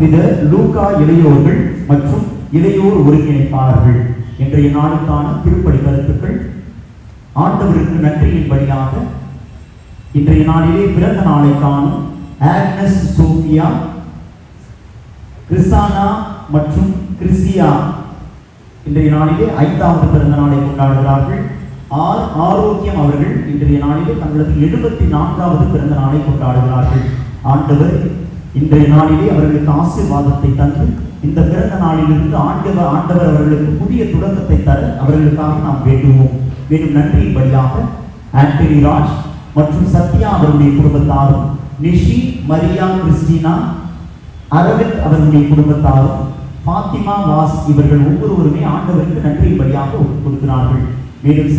புனித லூக்கா இளையோர்கள் மற்றும் இளையோர் ஒருங்கிணைப்பாளர்கள். இன்றைய நாளுக்கான திருப்பலி கருத்துக்கள். ஆண்டவருக்கு நன்றியின்படியாக இன்றைய நாளிலே பிறந்த நாளை காணும் ஆக்னஸ் சோபியா, கிறிஸ்டானா மற்றும் கிறிஸ்டியா இன்றைய நாளிலே 5வது பிறந்த நாளை கொண்டாடுகிறார்கள். ஆரோக்கியம் அவர்கள் இன்றைய நாளிலே தங்களது 74வது பிறந்த நாளை கொண்டாடுகிறார்கள். ஆண்டவர் இன்றைய நாளிலே அவர்களுக்கு ஆசீர்வாதத்தை தந்து இந்த பிறந்த நாளிலிருந்து ஆண்டவர் அவர்களுக்கு புதிய தொடக்கத்தை தர அவர்களுக்காக நாம் வேண்டுவோம். மேலும் நன்றியின்படியாக ஆண்டனி ராஜ் மற்றும் சத்யா அவருடைய குடும்பத்தாரும், நிஷி, மரியா, கிறிஸ்டினா, அரவிந்த் அவர்களுடைய குடும்பத்தாரும், பாத்திமா, வாஸ் இவர்கள் ஒவ்வொருவருமே ஆண்டவருக்கு நன்றியின்படியாக ஒப்புக் கொடுக்கிறார்கள். மேலும்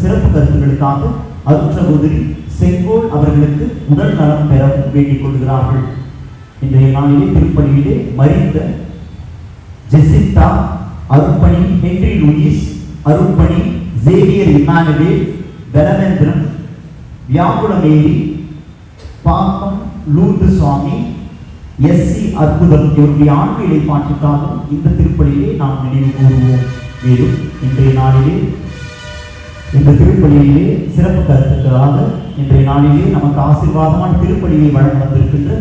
சிறப்பு கருத்துக்களுக்காக அருட்சகோதரி செங்கோல் அவர்களுக்கு உடல் நலம் பெற வேண்டிக் கொள்கிறார்கள். இன்றைய நாளிலே திருப்பலியிலே மரித்த ஜெசிந்தா, அருட்பணி ஹென்றி லூயிஸ், அருட்பணி சேவியர் இமானுவேல், தனவேந்திரன், வியாகுலமேரி, பாக்கம் லூர்து சுவாமி, எஸ்சி அற்புதம் இவருடைய ஆண்டு இலைப்பாற்றுக்காகவும் இந்த திருப்பலியிலே நாம் நினைவு கூறுவோம். மேலும் இன்றைய நாளிலே இந்த திருப்பலியிலே சிறப்பு கருத்துக்களாக இன்றைய நாளிலே நமக்கு ஆசீர்வாதமான திருப்பலியை வழங்க வந்திருக்கின்ற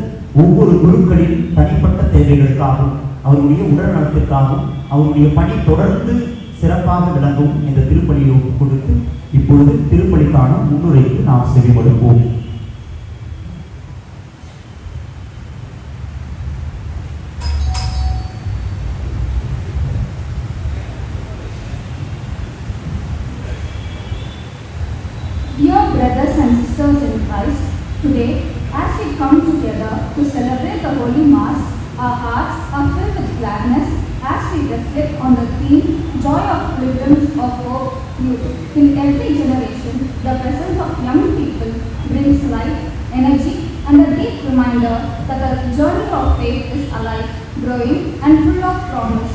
ஒவ்வொரு குருக்களின் தனிப்பட்ட தேவைகளுக்காகவும் அவருடைய உடல் நலத்திற்காகவும் அவருடைய பணி தொடர்ந்து சிறப்பாக விளங்கவும் இந்த திருப்பலியை ஒப்புக் கொடுத்து இப்பொழுது திருப்பலிக்கான முன்னுரைக்கு நாம் செவிமடுப்போம். Dear brothers and sisters in Christ, today as we come together to celebrate the Holy Mass, our hearts are filled with gladness as we reflect on the theme, Joy of Pilgrims of Hope Youth. In every generation, the presence of young people brings life, energy and a deep reminder that the journey of faith is alive, growing and full of promise.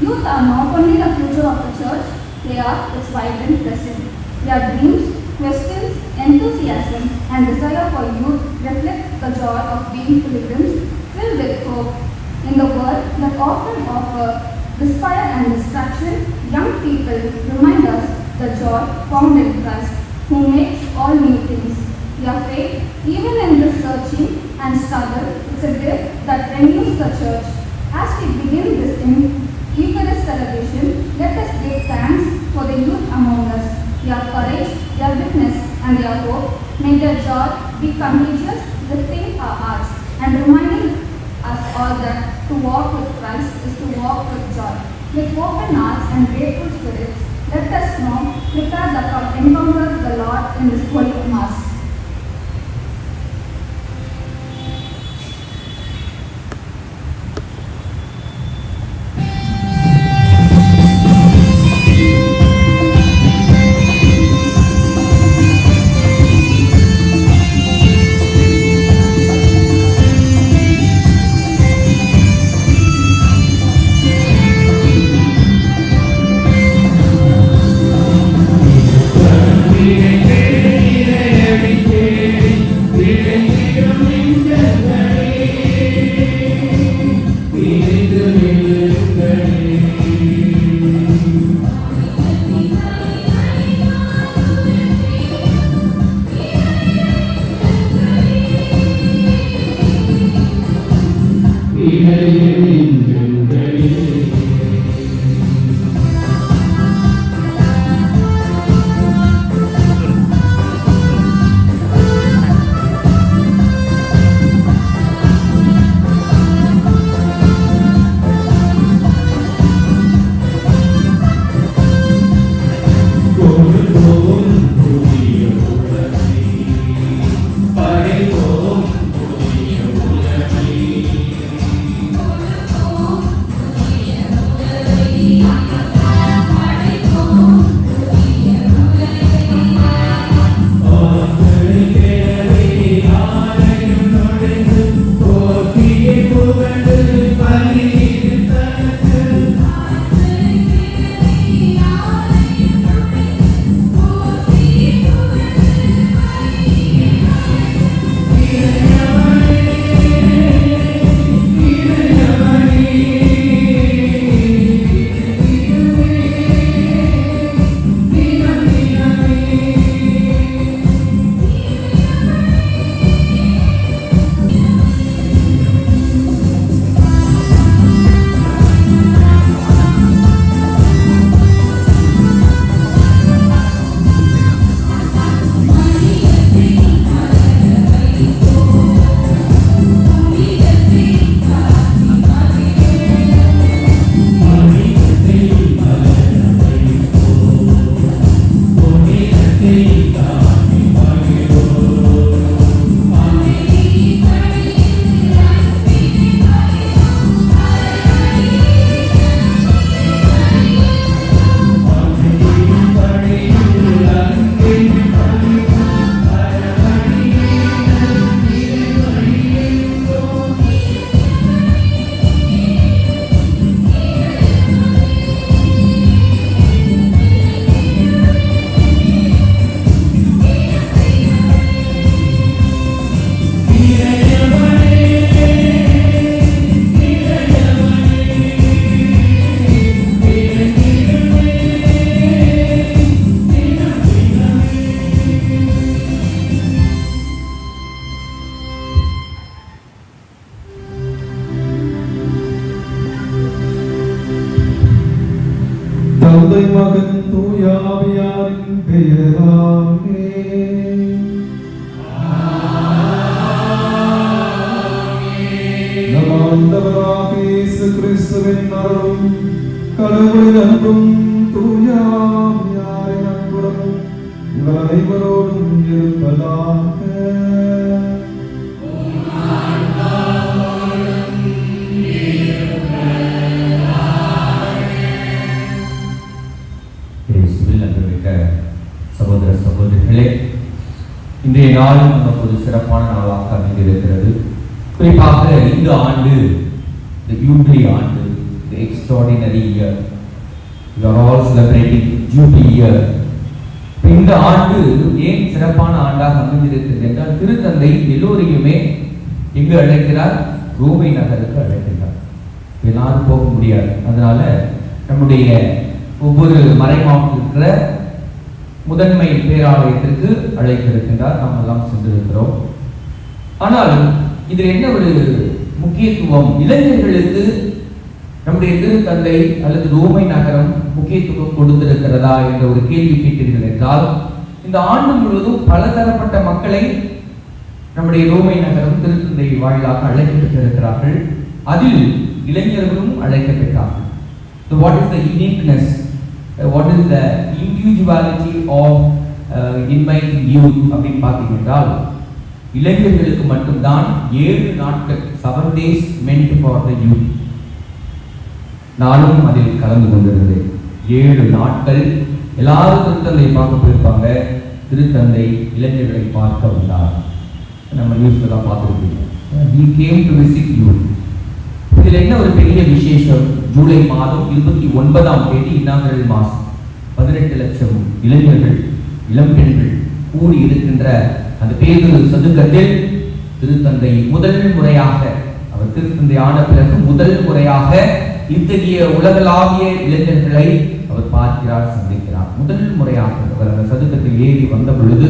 Youth are not only the future of the Church, they are its vibrant present. Their dreams, questions, enthusiasm and desire for youth reflect the joy of being pilgrims filled with hope. In the world that often offers despair and distraction, young people remind us the joy found in Christ, who makes all new things. Their faith, even in this searching and struggle, is a gift that renews the Church. As we begin this Eucharist celebration, let us give thanks for the youth among us. Their courage, their witness and their hope may their joy be contagious, lifting our hearts and reminding us all that to walk with Christ is to walk with joy. With open hearts and grateful spirits, let us now prepare the encounter the Lord in this Holy Mass. தந்தை மகன் தூய ஆவியாரின் பெயராலே. நம் ஆண்டவராகிய இயேசு கிறிஸ்துவின் அருளும் கடவுளின் அன்பும் தூய ஆவியாரின் அன்புடனும் உங்கள் அனைவரோடும் இருப்பதாக. சகோதர சகோதரிகளே, இன்றைய நாள் நமக்கு ஒரு சிறப்பான நாளாக அமைந்திருக்கிறது. குறிப்பாக இந்த ஆண்டு, the Jubilee ஆண்டு, the extraordinary year. We are all celebrating Jubilee year. இந்த ஆண்டு ஏன் சிறப்பான ஆண்டாக அமைந்திருக்கிறது என்றால், திருத்தந்தை எல்லோரையுமே எங்கு அழைக்கிறார்? ரோமை நகருக்கு அழைக்கிறார். எல்லாரும் போக முடியாது. அதனால நம்முடைய ஒவ்வொரு மறைமாவட்டத்தில் இருக்கிற முதன்மை பேராலயத்திற்கு அழைத்திருக்கின்றார். நாம் எல்லாம் சென்றிருக்கிறோம். ஆனால் இதில் என்ன ஒரு முக்கியத்துவம்? இளைஞர்களுக்கு நம்முடைய திருத்தந்தை அல்லது ரோமை நகரம் முக்கியத்துவம் கொடுத்திருக்கிறதா என்ற ஒரு கேள்வி கேட்டீர்கள் என்றால், இந்த ஆண்டு முழுவதும் பலதரப்பட்ட மக்களை நம்முடைய ரோமை நகரம் திருத்தந்தை வாயிலாக அழைக்கப்பட்டிருக்கிறார்கள். அதில் இளைஞர்களும் அழைக்கப்பட்டார்கள். So what is the uniqueness? What is the individuality of inviting youth அப்படின்னு பார்த்தீங்கன்னா, இளைஞர்களுக்கு மட்டும்தான் 7 நாட்கள் 7 days meant for the youth. நானும் அதில் கலந்து கொண்டிருந்தேன். 7 நாட்கள் எல்லாரும் திருத்தந்தை பார்க்க போயிருப்பாங்க. திருத்தந்தை இளைஞர்களை பார்க்க வந்தார். நம்ம நியூஸ்ல தான் பார்த்துருக்கீங்க. He came to visit youth. இதில் என்ன ஒரு பெரிய விசேஷம்? ஜூலை மாதம் 29ஆம் தேதி இன்னாங்கரல் மாஸ் 18 லட்சம் இளைஞர்கள், இளம் பெண்கள் கூடி இருக்கின்ற அந்த பேதுரு சதுக்கத்தில் திருத்தந்தை முதல் முறையாக, அவர் திருத்தந்தை ஆன பிறகு முதல் முறையாக இத்தகைய உலகளாவிய இளைஞர்களை அவர் பார்க்கிறார், சந்திக்கிறார். முதல் முறையாக அவர் அந்த சதுக்கத்தில் ஏறி வந்த பொழுது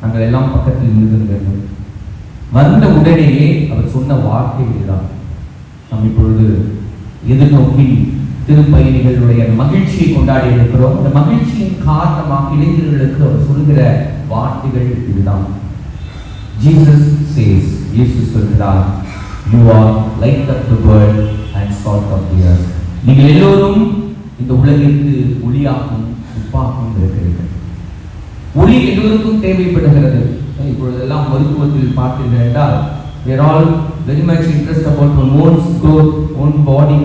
நாங்கள் எல்லாம் பக்கத்தில் நின்றிருந்தோம். வந்த உடனேயே அவர் சொன்ன வார்த்தை இதுதான். நாம் இப்பொழுது எதிர்நோக்கி திருப்பயணிகளுடைய மகிழ்ச்சியை கொண்டாடி இருக்கிறோம். அந்த மகிழ்ச்சியின் காரணமாக இளைஞர்களுக்கு அவர் சொல்கிற வார்த்தைகள் இதுதான். Jesus says, இயேசு சொல்கிறார், you are light of the world and salt of the earth. நீங்கள் எல்லோரும் இந்த உலகிற்கு ஒளியாகவும் உப்பாகவும் இருக்கிறீர்கள். ஒளி எல்லோருக்கும் தேவைப்படுகிறது. இப்பொழுதெல்லாம் மருத்துவத்தில் பார்த்தீர்கள் என்றால், we are all very much interested about our own growth, own body,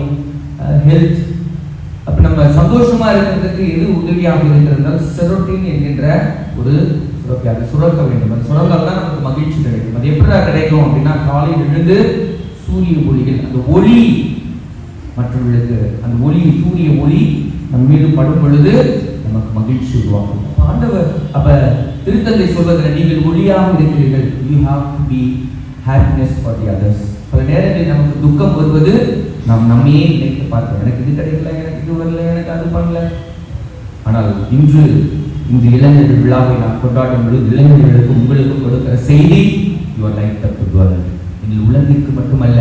health. அப்ப நம்ம சந்தோஷமா இருக்கிறதுக்கு எது உதவியாக இருக்கிறதுனால செரோட்டின் என்கின்ற ஒரு சுரப்பி, அதை சுரக்க வேண்டும். அந்த சுரந்தால் தான் நமக்கு மகிழ்ச்சி கிடைக்கும். அது எப்படிடா கிடைக்கும் அப்படின்னா, காலையில் எழுந்து சூரிய ஒளிகள், அந்த ஒளி மற்றவர்களுக்கு, அந்த ஒளி, சூரிய ஒளி நம் மீது படும் பொழுது நமக்கு மகிழ்ச்சி உருவாகும். ஆண்டவர் அப்ப திருத்தந்தை சொல்வதில், நீங்கள் ஒளியாக இருக்கிறீர்கள். You have to be happiness for the others. பல நேரங்களில் நமக்கு துக்கம் வருவது நாம் நம்மையே நினைத்து பார்க்கிறோம். எனக்கு இது கிடைக்கல, எனக்கு இது வரல, எனக்கு அது பண்ணல. ஆனால் இன்று இந்த இளைஞர்கள் விழாவை நாம் கொண்டாடும் பொழுது இளைஞர்களுக்கு உங்களுக்கு கொடுக்கிற செய்தி, you are light of the world. நீங்கள் உலகிற்கு மட்டுமல்ல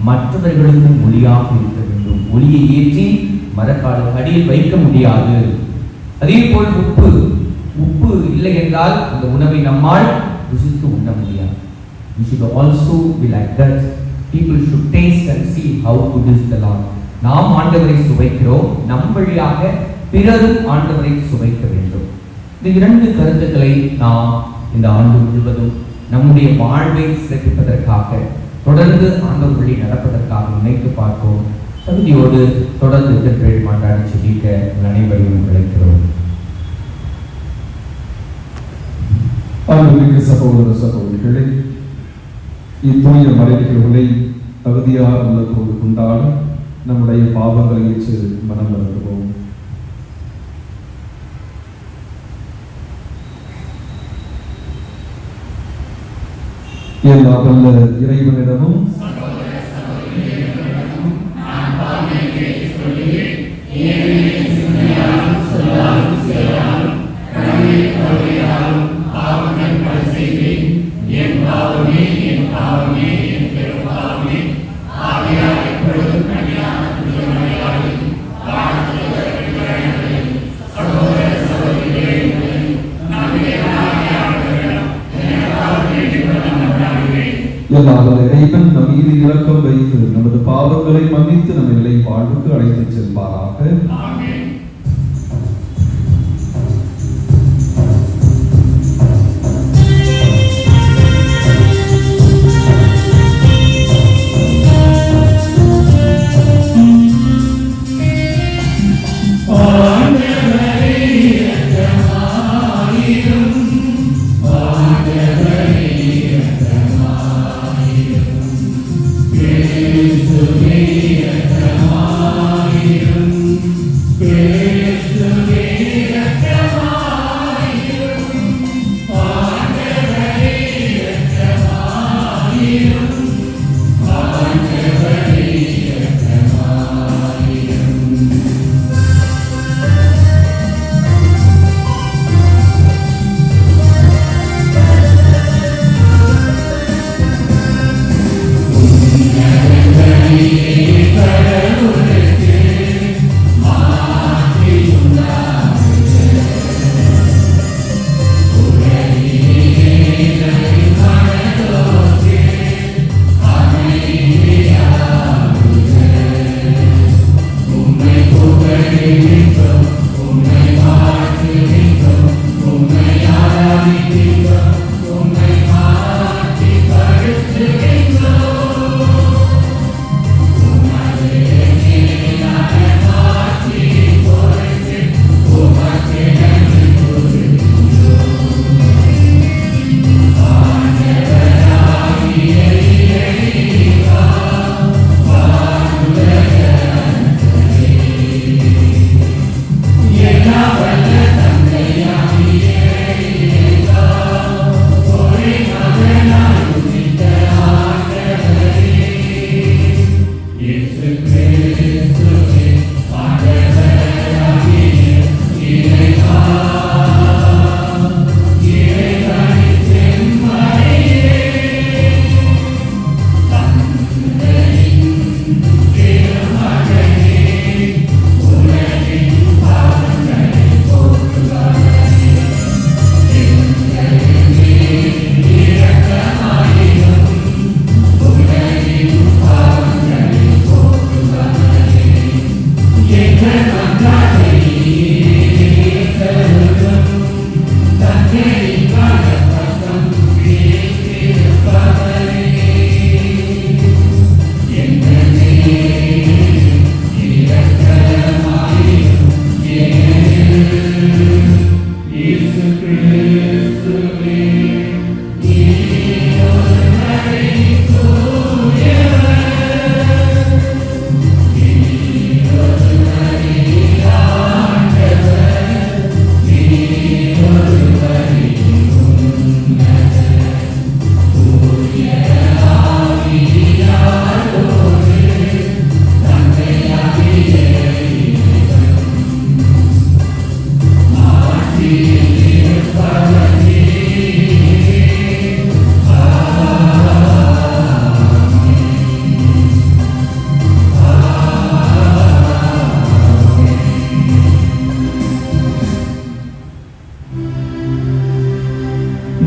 மற்றவர்களுக்கும் ஒளியாக இருக்க வேண்டும். ஒளியை ஏற்றி மரக்கால அடியில் வைக்க முடியாது. அதே போல் உப்பு இல்லை என்றால் அந்த உணவை நம்மால் ருசித்து உண்ண முடியாது. We should also be like that. People should taste and see how good is the Lord. நாம் ஆண்டவரை சுவைக்கிறோம், நம் வழியாக பிறரும் ஆண்டவரை சுவைக்க வேண்டும். இந்த 2 கருத்துக்களை நாம் இந்த ஆண்டு முழுவதும் நம்முடைய வாழ்வை சிறப்பிப்பதற்காக, தொடர்ந்து ஆண்டவர் வழி நடப்பதற்காக நினைத்து பார்ப்போம். தகுதியோடு தொடர்ந்து திருப்பலி மாண்டாடி செபிக்க அனைவரையும் அழைக்கிறோம். அன்புமிக்க சகோதர சகோதரிகளே, இத்தூய மறைவுகளை தகுதியார் உள்ளதோடு கொண்டாட நம்முடைய பாவங்களை ஏற்று மனம் வருத்துவோம். எல்லா வல்ல இறைவனிடமும் ஆவியார் எப்பொழுதும் கல்யாண எல்லாம் இறைவன் நம் மீது இரக்கம் வைத்து நமது பாவங்களை மன்னித்து நம் நிலை வாழ்வுக்கு அழைத்துச் செல்வாராக.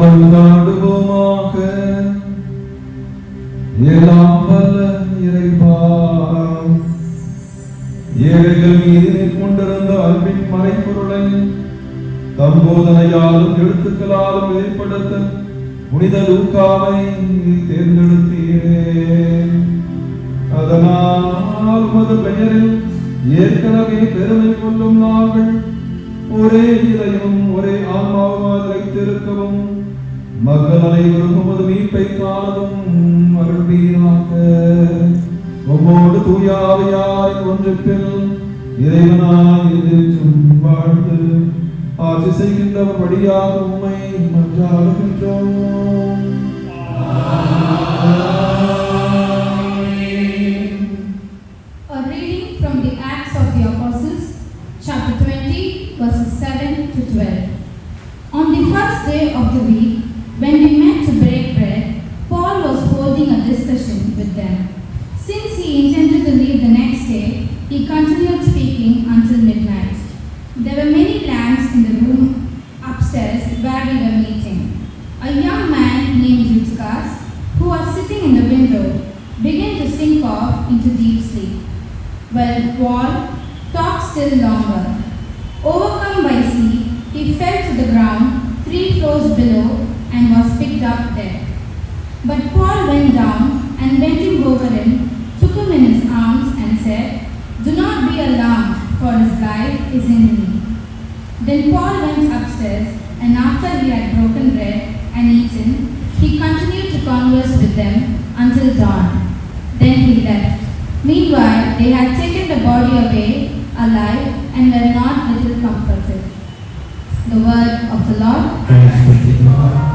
மன்றாடுவோமாக. எல்லாம் வல்ல இறைவா, ஏழைகள் மீது கொண்டிருந்த அன்பின் மறைப்பொருளை தம் போதனையாலும் எழுத்துக்களாலும் வெளிப்படுத்த புனித லூக்காவை தேர்ந்தெடுத்தீரே. அதனால் உமது பெயரில் ஏற்கனவே பெருமை கொள்ளும் நாங்கள் ஒரே இதயமும் ஒரே ஆன்மாவுமாய் வைத்திருக்கவும் மக்கள் அனைவரும் உமது மீட்பை காணவும் அருள்வீராக. உம்மோடு தூய ஆவியாரின் ஒன்றிப்பில் இறைவனாய் என்றென்றும் வாழ்ந்து ஆட்சி செய்கின்றவர் வழியாக உம்மை மன்றாடுகின்றோம். A reading from the Acts of the Apostles, chapter 20, verses 7 to 12. On the first day of the week, when we met to break bread, Paul was holding a discussion with them. Since he intended to leave the next day, he continued speaking until midnight. There were many lamps in the room upstairs where we were meeting. A young man named Eutychus, who was sitting in sleep. Well, Paul talked still longer. Overcome by sleep, he fell to the ground 3 floors below and was picked up dead. But Paul went down and bending over him, took him in his arms and said, "Do not be alarmed, for his life is in me." Then Paul went upstairs, and after he had broken bread and eaten, he continued to converse with them until dawn. Then he left. Meanwhile, they had taken the body away alive and were not little comforted. The word of the Lord. Praise be to God.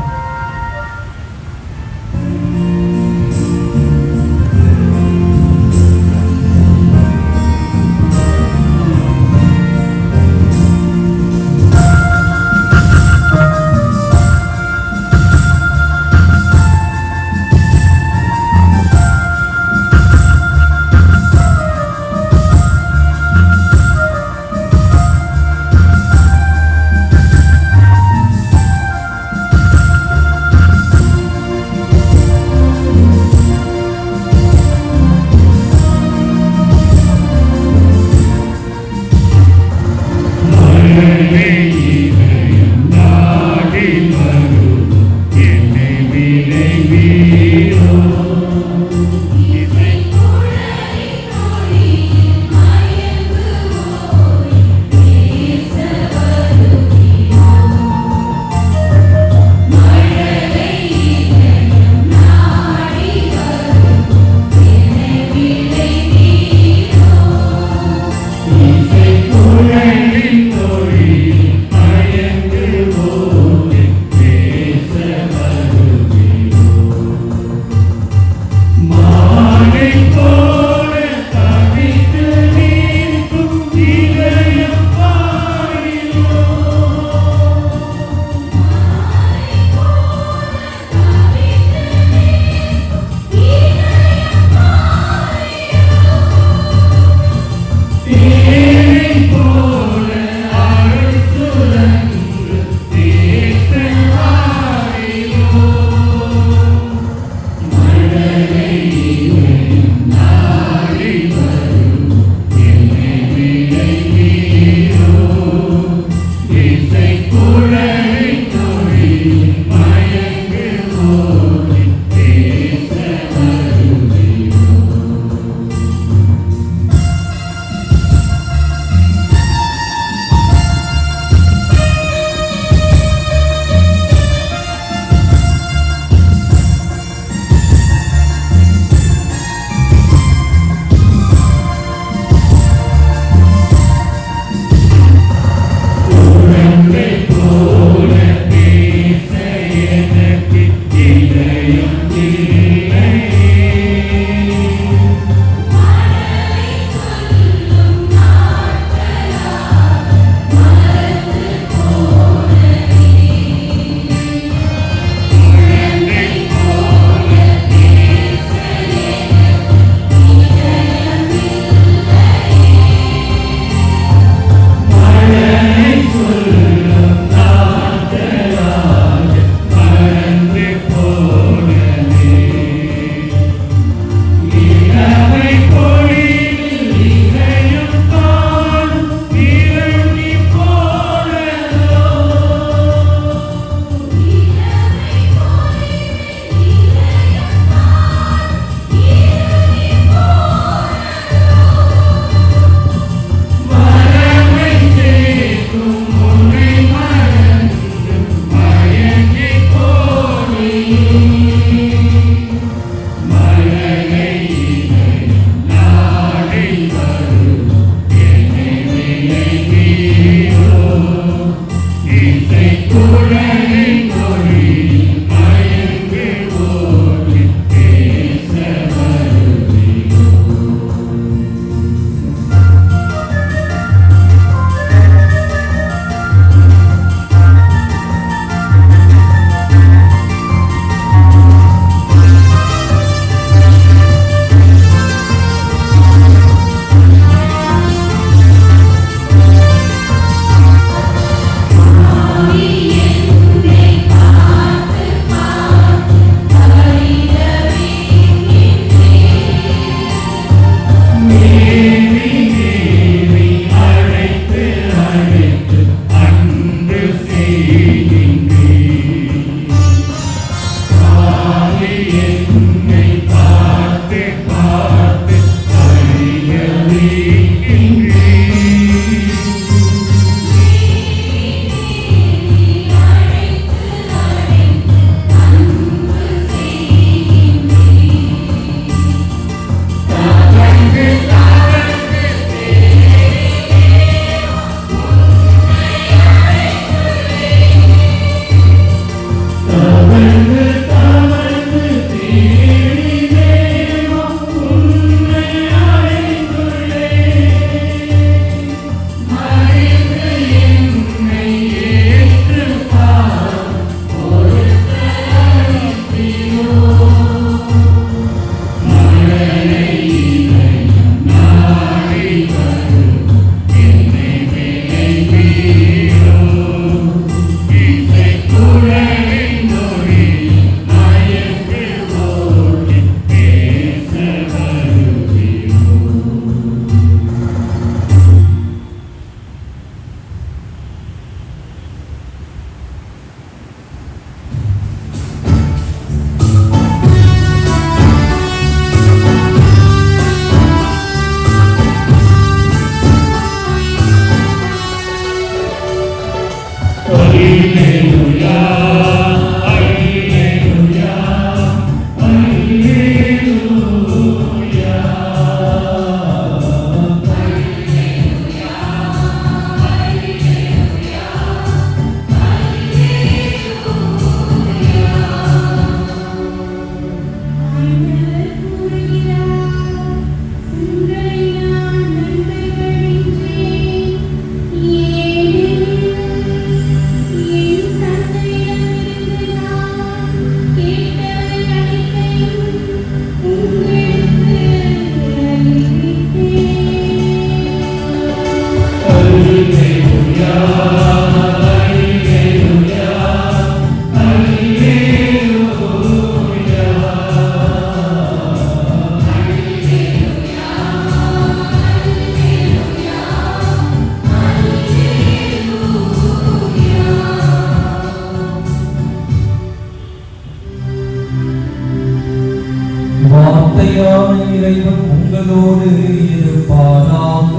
வார்த்தையான இறைவன் உங்களோடு இருப்பாராக.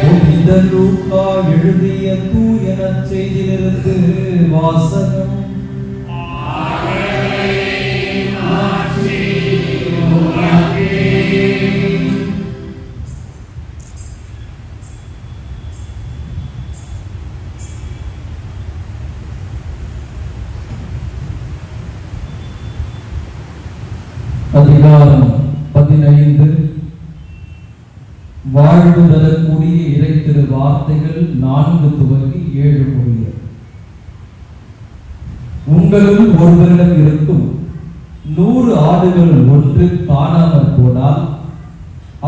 புனித லூக்கா எழுதிய தூய நற்செய்தியிலிருந்து வாசகம். அதிகாரம் 15. வாழ்வு தரக்கூடிய இறை திரு வார்த்தைகள் 4 துவங்கி 7 முடிய. உங்களுள் ஒருவரிடம் இருக்கும் 100 ஆடுகள் ஒன்று காணாமற் போனால்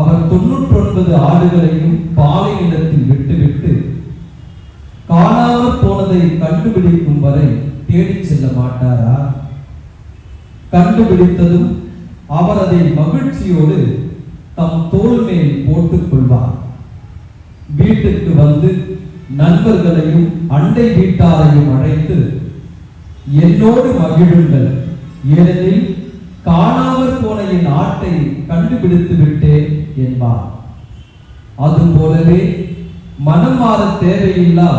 அவர் 99 ஆடுகளையும் பாலை நிலத்தில் விட்டுவிட்டு காணாமற் போனதை கண்டுபிடிக்கும் வரை தேடிச் செல்ல மாட்டாரா? கண்டுபிடித்ததும் அவர் அதை மகிழ்ச்சியோடு தம் தோள் மேல் போட்டுக் கொள்வார். வீட்டுக்கு வந்து நண்பர்களையும் அண்டை வீட்டாரையும் அழைத்து, என்னோடு மகிழுங்கள், ஏனெனில் காணாமற் போன என் ஆட்டை கண்டுபிடித்து விட்டேன் என்பார். அதுபோலவே மனம் மாற தேவையில்லா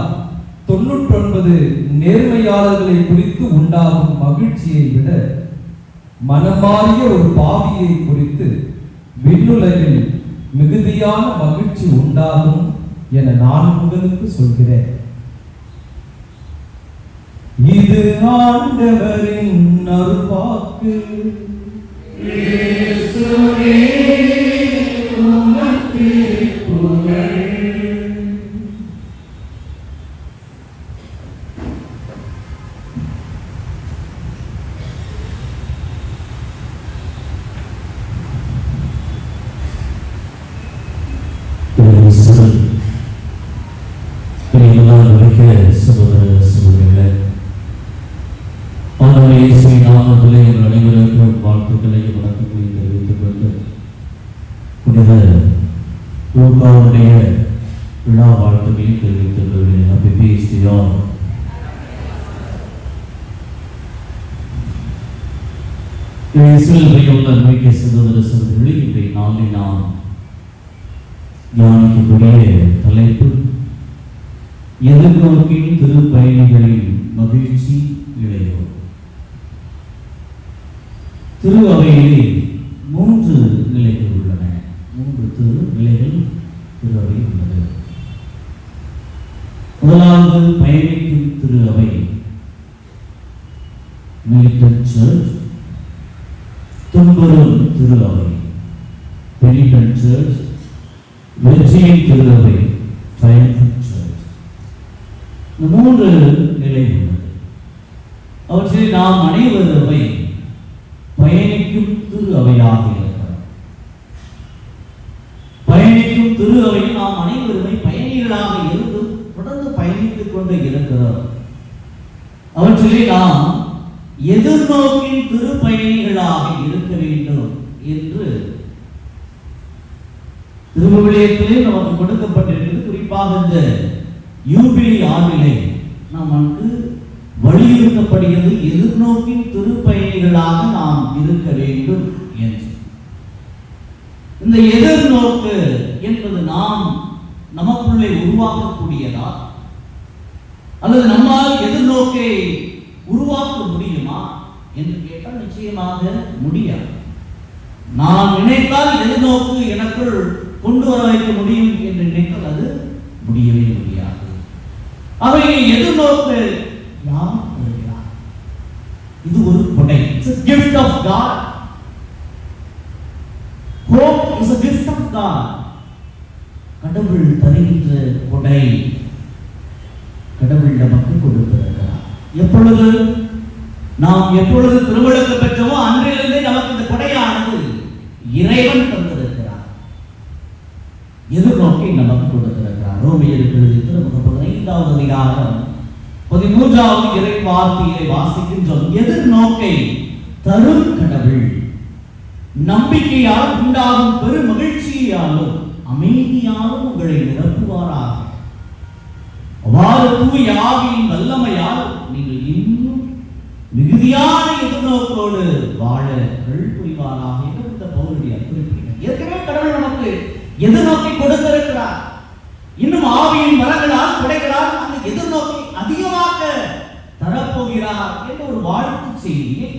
99 நேர்மையாளர்களை குறித்து உண்டாகும் மகிழ்ச்சியை விட மனமாறிய ஒரு பாவியை குறித்து விண்ணுலகில் மிகுதியான மகிழ்ச்சி உண்டாகும் என நான் உங்களுக்கு சொல்கிறேன். இது ஆண்டவரின் அருள்வாக்கு. சகோதர சகோதரிகளே, ஆண்டவர் இயேசுவின் நாமத்திலே உங்கள் அனைவருக்கும் வாழ்த்துக்களையும் வணக்கங்களையும் தெரிவித்துக் கொண்டு புனித லூக்காவுடைய விழா வாழ்த்துக்களையும் தெரிவித்துக் கொள்கிறேன். Happy feast to all. இயேசுவில் பிரியமுள்ள அன்பிற்குரிய சகோதர சகோதரிகளே, இன்றைய நாளில் நாம் தியானிக்கக்கூடிய தலைப்பு எதிர்நோக்கின் திருப்பயணிகளின் மகிழ்ச்சி இளையோ. திரு அவையிலே 3 நிலைகள் உள்ளன. 3 திரு நிலைகள் திரு அவை உள்ளது. முதலாவது பயணிக்கும் திரு அவை, மிலிட்டன்ட் சர்ச். துன்புறும் திரு அவை, பெனிடன்ட் சர்ச். வெற்றியின் திரு அவை, ட்ரையம்ஃபன்ட் சர்ச். 3 நிலை உள்ளது. அவற்றில் நாம் அனைவருமே பயணிக்கும் திரு அவையாக இருக்கிறோம். பயணிக்கும் திரு அவையில் நாம் அனைவருமே பயணிகளாக இருந்து தொடர்ந்து பயணித்துக் கொண்டு இருக்கிறோம். அவற்றிலே நாம் எதிர்நோக்கின் திரு பயணிகளாக இருக்க வேண்டும் என்று திருவிவிலியத்திலே நமக்கு கொடுக்கப்பட்டிருக்கிறது. குறிப்பாக இந்த யூபிலி ஆண்டிலே நமக்கு வலியுறுத்தப்படுகிறது, எதிர்நோக்கின் திருப்பயணிகளாக நாம் இருக்க வேண்டும் என்று. இந்த எதிர்நோக்கு என்பது நாம் நமக்குள்ளே உருவாக்கக்கூடியதா அல்லது நம்மால் எதிர்நோக்கை உருவாக்க முடியுமா என்று கேட்டால் நிச்சயமாக முடியாது. நான் நினைத்தால் எதிர்நோக்கு எனக்குள் கொண்டு வர வைக்க முடியும் என்று நினைத்தால் அது முடியவே முடியாது. அவை எதிர்நோக்கு யார் தருகிறார்? இது ஒரு கொடை. It's a gift of God. Hope is a gift of God. கடவுள் தருகின்ற கொடை. கடவுள் நமக்கு கொடுத்திருக்கிறார். எப்பொழுது நாம் எப்பொழுது திருவிழக்கு பெற்றோமோ அன்றிலிருந்தே நமக்கு இந்த கொடையானது இறைவன் தந்திருக்கிறார். எதிர்நோக்கை நமக்கு கொடுத்திருக்கிறார். ரோமியருக்கு எழுதிய திருமுகம் 15வது அதிகாரம் 13வது இறை வார்த்தையை வாசிக்கின்றோம். எதிர்நோக்கை தரும் கடவுள் நம்பிக்கையால் உண்டாகும் பெரும் மகிழ்ச்சியாலும் அமைதியாலும் உங்களை நிரப்புவாராக. அவ்வாறு தூய ஆவியின் வல்லமையால் நீங்கள் இன்னும் மிகுதியான எதிர்நோக்கோடு வாழ அருள் புரிவாராக என்று இந்த பவுலுடைய குறிப்பிட்டார். ஏற்கனவே கடவுள் நமக்கு எதிர்நோக்கி கொடுத்திருக்கிறார். இன்னும் ஆவியின் வரங்களால் குடைகளால் அந்த எதிர்நோக்கி அதிகமாக தரப்போகிறார் என்ற ஒரு வாழ்த்து செய்தியை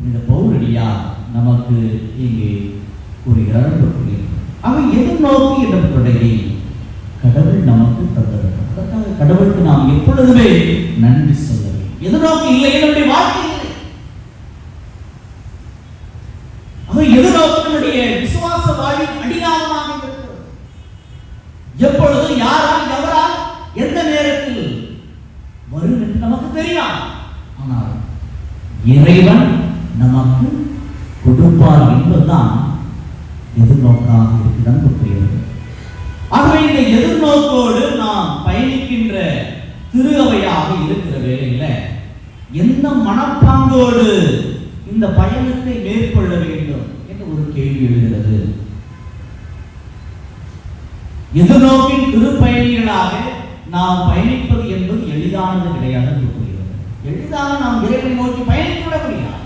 இந்த பவுலடியார் நமக்கு இங்கே கூறுகிறார். அவன் எதிர்நோக்கி என்ற கொடையை கடவுள் நமக்கு தந்திருக்கிறார். அதற்காக கடவுளுக்கு நாம் எப்பொழுதுமே நன்றி சொல்ல வேண்டும். எதிர்நோக்கி இல்லை என்னுடைய வாழ்க்கை இல்லை. அவன் எதிர்நோக்கினுடைய விசுவாச வாழ்வின் அடிநாதமாக இருக்கிறது. எப்பொழுது யாரால் எவரால் எந்த நேரத்தில் வரும் என்று நமக்கு தெரியாது. ஆனால் இறைவன் நமக்கு கொடுப்பார் என்பதுதான் எதிர்நோக்காக இருக்கிறது. ஆகவே இந்த எதிர்நோக்கோடு நாம் பயணிக்கின்ற திரு அவையாக இருக்கிற வேளையில எந்த மனப்பாங்கோடு இந்த பயணத்தை மேற்கொள்ள வேண்டும் என்று ஒரு கேள்வி எழுகிறது. எதிர்நோக்கின் திருப்பயணிகளாக நாம் பயணிப்பது என்பது எளிதானது கிடையாது என்று கூறுகிறது. எளிதாக நாம் இறைவனை நோக்கி பயணித்துவிட முடியாது.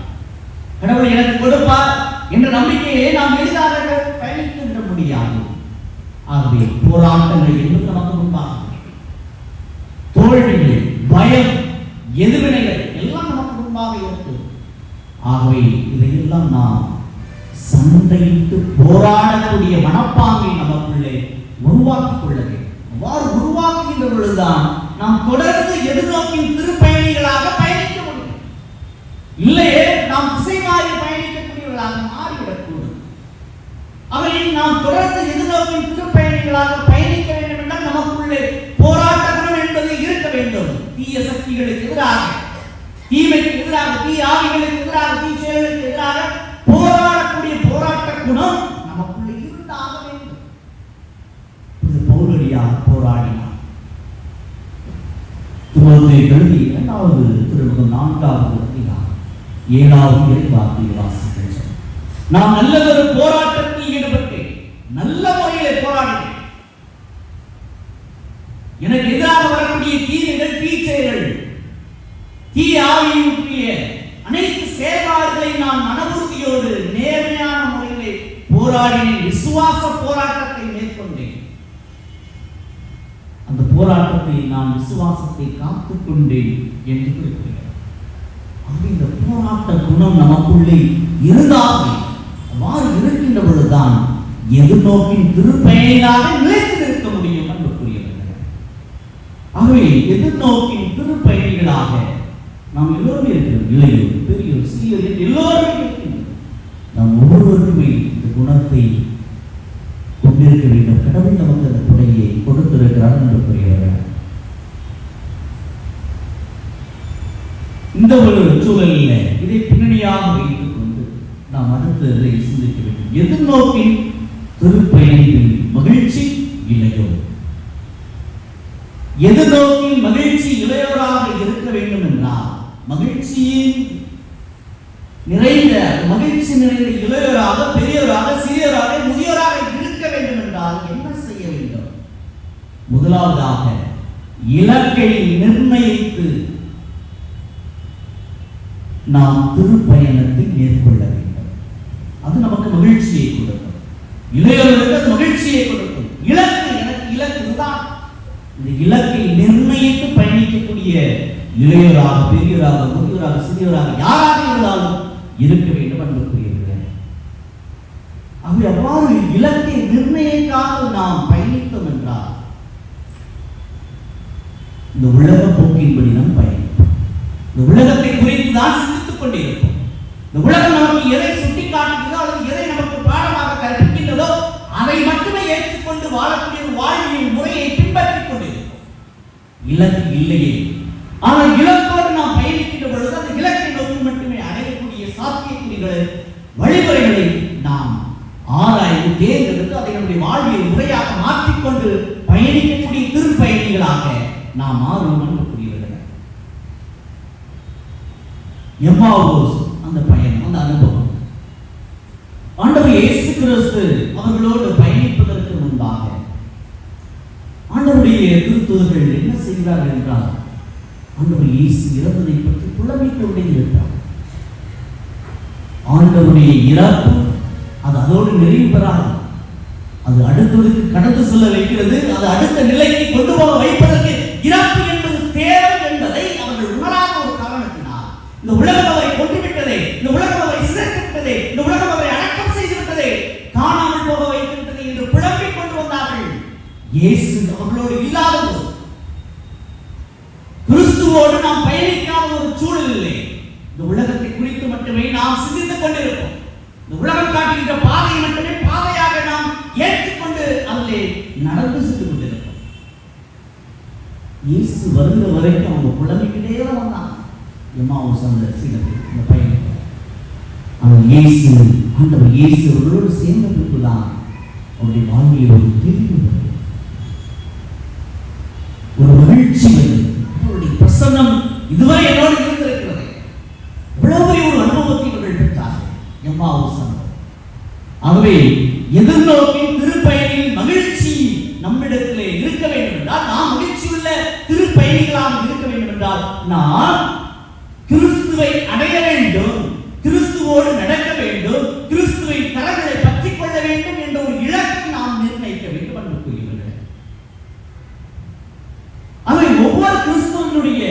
கடவுள் எனக்கு கொடுப்பார் என்ற நம்பிக்கையை நாம் எளிதாக பயணித்து முடியாது. ஆகவே போராட்டங்கள் என்பது நமக்கு முன்பாக, தோல்விகள், பயம், எதிர்வினைகள் எல்லாம் நமக்கு முன்பாக இருக்கு. ஆகவே இதையெல்லாம் நாம் சண்டையிட்டு போராடக்கூடிய மனப்பாங்கை நமக்குள்ளே உருவாக்கிக் கொள்ள வேண்டும். அவ்வாறு உருவாக்குகின்ற பொழுதுதான் நாம் தொடர்ந்து எதிர்நோக்கின் திருப்பயணிகளாக பயணிக்க முடியும். இல்லையே நாம் திசை மாறி பயணிக்கக்கூடியவர்களாக மாறிவிடக்கூடும். அவையில் நாம் தொடர்ந்து எதிர்நோக்கின் திருப்பயணிகளாக பயணிக்க வேண்டும் என்றால் நமக்குள்ளே போராட்ட குணம் என்பது இருக்க வேண்டும். தீய சக்திகளுக்கு எதிராக, தீமைக்கு எதிராக, தீய ஆவிகளுக்கு எதிராக, தீ செயல்களுக்கு எதிராக போராடக்கூடிய போராட்ட குணம் நமக்குள்ளே இருந்தாக வேண்டும். இது பவுலடியார் போராடினார். தீமோத்தேயு எழுதிய 2வது திருமுகம் 4வது அதிகாரம் 7வது இறைவார்த்தையை வாசிக்கிறோம். நான் நல்லதொரு போராட்டத்தில் ஈடுபட்டேன், நல்ல முறையிலே போராடினேன். எனக்கு எதிராக வரக்கூடிய தீமைகள், தீச்செயல்கள், தீ ஆவியுடைய அனைத்து செயல்பாடுகளை நான் மனவுறுதியோடு நேர்மையான முறையிலே போராடினேன். விசுவாச போராட்டத்தை மேற்கொண்டேன். அந்த போராட்டத்தை நான் விசுவாசத்தை காத்துக் கொண்டேன் என்று குறிப்பிடுகிறார். இந்த போராட்ட குணம் நமக்குள்ளே இருந்தால் அவ்வாறு இருக்கின்ற பொழுதுதான் எதிர்நோக்கின் திருப்பயனாக நிலைத்து நிற்க முடியும் என்று கூறியவர்கள். ஆகவே எதிர்நோக்கின் திருப்பயணிகளாக நாம் எல்லோரும் இருக்கிறோம். இளையோர், பெரியோர், சிறியோர் எல்லோரும் இருக்கிறோம். நாம் ஒவ்வொருவருக்குமே இந்த குணத்தை கொண்டிருக்க வேண்டும். கடவுள் நமக்கு அந்த குறையை கொடுத்திருக்கிறார் என்று கூறியவர்கள். இந்த ஒரு சூழலில் இதை பின்னணியாக வைத்துக் கொண்டு நாம் அடுத்ததை சிந்திக்க வேண்டும். எதிர்நோக்கின் திருப்பயணியில் மகிழ்ச்சி இளையோர். எதிர்நோக்கில் மகிழ்ச்சி இளையோராக இருக்க வேண்டும் என்றால் மகிழ்ச்சி நிறைந்த இளையோராக, பெரியோராக, சிறியோராக, முதியோராக இருக்க வேண்டும் என்றால் என்ன செய்ய வேண்டும்? முதலாவதாக இலக்கை நிர்ணயித்து நாம் திருப்பயணத்தை மேற்கொள்ள வேண்டும். அது நமக்கு மகிழ்ச்சியை கொடுக்கும். இளையோர்களுக்கு மகிழ்ச்சியை கொடுக்கும். இலக்கு, எனக்கு இலக்கு இதுதான். இந்த இலக்கை நிர்ணயித்து பயணிக்கக்கூடிய இளையோராக, பெரியோராக, முதியோராக, சிறியோராக யாராக இருந்தாலும் இருக்க வேண்டும் என்று கூறுகிறேன். ஆகவே அவ்வாறு இலக்கை நிர்ணயிக்காக நாம் பயணித்தோம் என்றால் இந்த உலக போக்கின்படி நாம் பயணிப்போம். இந்த உலகத்தை குறித்து தான் சிந்தித்துக் கொண்டிருப்போம். இந்த உலகம் நமக்கு எதை சுட்டிக்காட்டுகிறதோ அல்லது எதை நமக்கு பாடமாக கற்பிக்கின்றதோ அதை மட்டுமே ஏற்றுக்கொண்டு வாழக்கூடிய வாழ்வியல் முறையை பின்பற்றிக் கொண்டிருப்போம். இலக்கு இல்லையே. ஆனால் இலக்கோடு நாம் பயணிக்கின்ற பொழுது அந்த இலக்கை நோக்கி மட்டுமே அடையக்கூடிய சாத்தியக்குறிகளை, வழிமுறைகளை நாம் நம்முடைய வாழ்வியல் முறையாக மாற்றிக்கொண்டு பயணிக்கக்கூடிய திருப்பயணிகளாக நாம் மாறுவோம் அன்புக்குரியவர்களே. எம்மாவூஸ் அந்த பயணம், அந்த அனுபவம், ஆண்டவர் இயேசு கிறிஸ்து அவர்களோடு பயணிப்பதற்கு முன்பாக ஆண்டவருடைய திருத்தூதர்கள் என்ன செய்கிறார்கள் என்றால், ஆண்டவர் இயேசு இறந்ததை பற்றி புலம்பிக் கொண்டே இருக்கிறார். ஆண்டவருடைய இறப்பு அது அதோடு நிறைவு பெறாது, அது அடுத்ததுக்கு கடந்து செல்ல வைக்கிறது. அது அடுத்த நிலைக்கு கொண்டு போக வைப்பதற்கு இறப்பு என்பது தேவை என்பதை அவர்கள் உணராத ஒரு காரணத்தினால் இந்த உலகம் அவரை கொன்றுவிட்டதே, இந்த உலகம் அவரை சிதைத்து விட்டதே, இந்த உலகம் அவரை அடக்கம் செய்து விட்டதே, காணாமல் போக வைத்து விட்டதே என்று புலம்பிக் கொண்டு வந்தார்கள். இயேசு அவர்களோடு இல்லாதது, கிறிஸ்துவோடு நாம் பயணிக்காத ஒரு சூழல் இல்லை. இந்த உலகத்தை குறித்து மட்டுமே நாம் சிந்தித்துக் கொண்டிருப்போம். இந்த உலகம் காட்டுகின்ற பாதையை மட்டுமே பாதையாக நாம் ஏற்றுக்கொண்டு அதிலே நடந்து சென்று கொண்டிருப்போம். இயேசு வருகிற வரைக்கும் அவங்க புலம்பிக்கிட்டே தான் வந்தாங்க. எம்மாவூஸ் அந்த சீடர்கள், இந்த பையன். ஆனால் இயேசு, ஆண்டவர் இயேசு அவர்களோடு சேர்ந்த பிறகுதான் அவருடைய வாழ்வில் ஒரு தெளிவு வருது, ஒரு மகிழ்ச்சி வருது. அவருடைய பிரசன்னம் இதுவரை என்னோடு இருந்திருக்கிறது. இவ்வளவு பெரிய ஒரு அனுபவத்தை இவர்கள் பெற்றார்கள். எம்மாவூஸ். ஆகவே எதிர்நோக்கி திருப்பயணியில் மகிழ்ச்சி நம்மிடத்திலே இருக்க வேண்டும் என்றால், நாம் மகிழ்ச்சியுள்ள திருப்பயணிகளாக இருக்க வேண்டும் என்றால், நாம் கிறிஸ்துவை அடைய வேண்டும், கிறிஸ்துவோடு நடக்க வேண்டும், கிறிஸ்துவை கரங்களை பற்றிக் கொள்ள வேண்டும் என்ற ஒரு இலக்கை நாம் நிர்ணயிக்க வேண்டும் என்று கூறுகிறார்கள். அவை ஒவ்வொரு கிறிஸ்துவனுடைய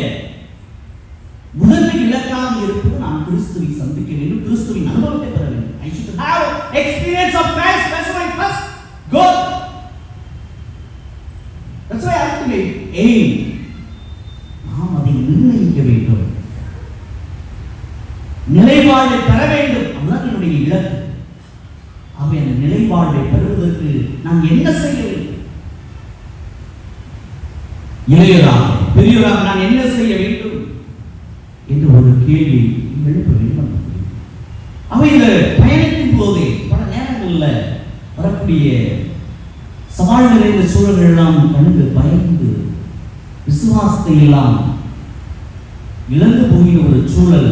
முதன்மை இலக்காக இருப்பது, நான் கிறிஸ்துவை சந்திக்க வேண்டும், கிறிஸ்துவின் அனுபவத்தை பெற வேண்டும். I should have experience of Christ. That's my first goal. That's my ultimate aim. நாம் அதை நிர்ணயிக்க வேண்டும், நிலைவாழ்வை பெற வேண்டும். அதுதான் என்னுடைய இலக்கு. அவை அந்த நிலைவாழ்வை பெறுவதற்கு நான் என்ன செய்ய வேண்டும்? இளையராக பெரியவராக நான் என்ன செய்ய வேண்டும் என்று ஒரு கேள்வி எழுப்ப வேண்டும். அவை இந்த பயணத்தின் போது பல நேரங்களில் வரக்கூடிய சவால் நிறைந்த சூழல்கள் எல்லாம் கண்டு பயந்து விசுவாசத்தை எல்லாம் இழந்து போகிற ஒரு சூழல்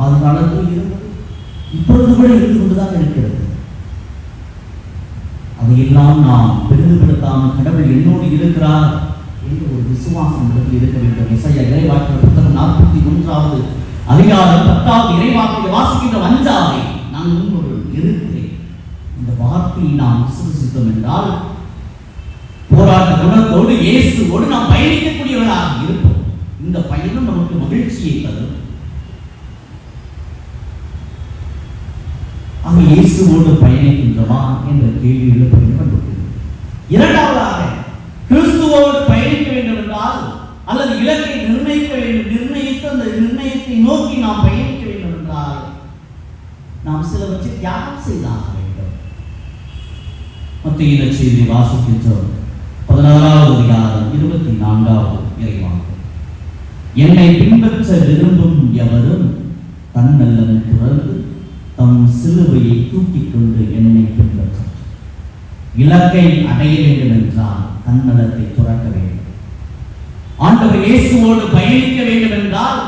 ஆறு காலத்தில் இருந்தது, இப்பொழுது கூட இருந்து கொண்டுதான் இருக்கிறது. அதையெல்லாம் நாம் பெரிதுபடுத்தாமல் கடவுள் என்னோடு இருக்கிறார் என்ற ஒரு விசுவாசம் இடத்தில் இருக்க வேண்டும். எசாயா இறைவாக்கினர் புத்தகம் 41வது அதிகாரம் 10வது இறைவாக்கினை வாசிக்கின்ற வஞ்சாவை நான் முன்னோடு இருக்கிறேன். இந்த வார்த்தையை நாம் விசுவசித்தோம் என்றால் போராட்ட குணத்தோடு இயேசுவோடு நாம் பயணிக்கக்கூடியவர்களாக இருப்போம். இந்த பயணம் நமக்கு மகிழ்ச்சியை தரும். அங்கு இயேசுவோடு பயணிக்கின்றோமா என்ற கேள்வி எழுப்பப்பட்டு, இரண்டாவதாக கிறிஸ்துவோடு பயணிக்க வேண்டும் என்றால், அல்லது இலக்கை நிர்ணயிக்க வேண்டும், நிர்ணயித்து அந்த நிர்ணயத்தை நோக்கி நாம் பயணிக்க வேண்டும் என்றால், நாம் சிலவற்றை தியாகம் செய்தாக வேண்டும். மத்திய செய்தி வாசிக்கின்றோம் 16வது அதிகாரம் 24வது இறைவாக்கு. என்னை பின்பற்ற விரும்பும் எவரும் தன்னலம் துறந்து தம் சிலுவையை தூக்கிக் கொண்டு என்னை பின்பற்ற. இலக்கை அடைய வேண்டும் என்றால் தன்னலத்தை துறக்க வேண்டும். ஆண்டவர் இயேசுவோடு பயணிக்க வேண்டும் என்றால்,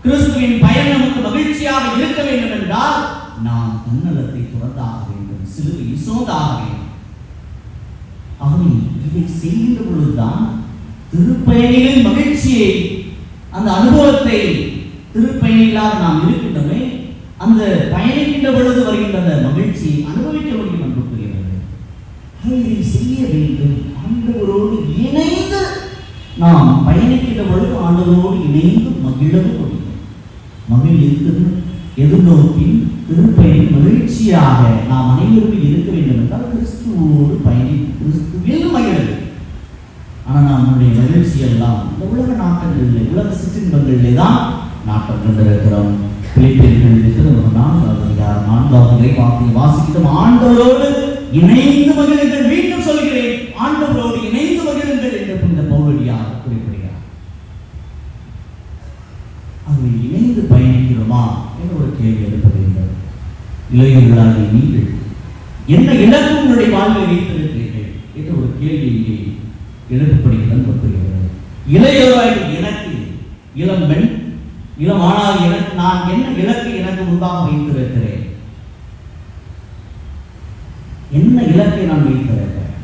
கிறிஸ்துவின் பயன் நமக்கு மகிழ்ச்சியாக இருக்க வேண்டும் என்றால், நாம் தன்னலத்தை துறந்தாக வேண்டும், சிலுவையை சுமந்தாக வேண்டும். ஆகவே இதை செய்கின்ற பொழுதுதான் திருப்பயணிகளின் மகிழ்ச்சியை, அந்த அனுபவத்தை, திருப்பயணிகளாக நாம் இருக்கின்றமே அந்த பயணிக்கின்ற பொழுது வருகின்ற அந்த மகிழ்ச்சியை அனுபவிக்க முடியும் என்று கூறுகிறது. இதை செய்ய வேண்டும். ஆண்டவரோடு இணைந்து நாம் பயணிக்கின்ற பொழுது ஆண்டவரோடு இணைந்து மகிழவும் முடியும். மகிழ்ச்சிக்கு எதிர்நோக்கி திருப்பயணி மகிழ்ச்சியாக நாம் அனைவரும் இருக்க வேண்டும் என்றால் கிறிஸ்துவோடு பயணித்து கிறிஸ்துவில் மகிழ. ஆனால் நம்முடைய மகிழ்ச்சி எல்லாம் இந்த உலக நாட்டங்களிலே, உலக சிற்றின்பங்களிலே தான் நாட்டம் கொண்டிருக்கிறோம். பிலிப்பியர்கள் 4வது இறைவாக்கினை வாசிக்கிறோம். ஆண்டவரோடு இணைந்து மகிழுங்கள். மீண்டும் சொல்கிறேன், ஆண்டவரோடு இணைந்து மகிழுங்கள் என்று புனித பவுலடியார் குறிப்பிடுகிறார். அது இணைந்து பயணிக்கிறோமா என்ற ஒரு கேள்வி எழுப்பப்படுகிறது. இளைஞர்களாகிய நீங்கள் என்ன இலக்கு உங்களுடைய வாழ்வில் வைத்திருக்கிறீர்கள்? கேள்வி இங்கே எழுப்பப்படுகிறது ஒப்புகிறது. இளையோராய் எனக்கு, இளம் பெண் இளம் ஆணாக எனக்கு நான் என்ன இலக்கு எனக்கு முன்பாக வைத்திருக்கிறேன்? என்ன இலக்கை நான் வைத்திருக்கிறேன்?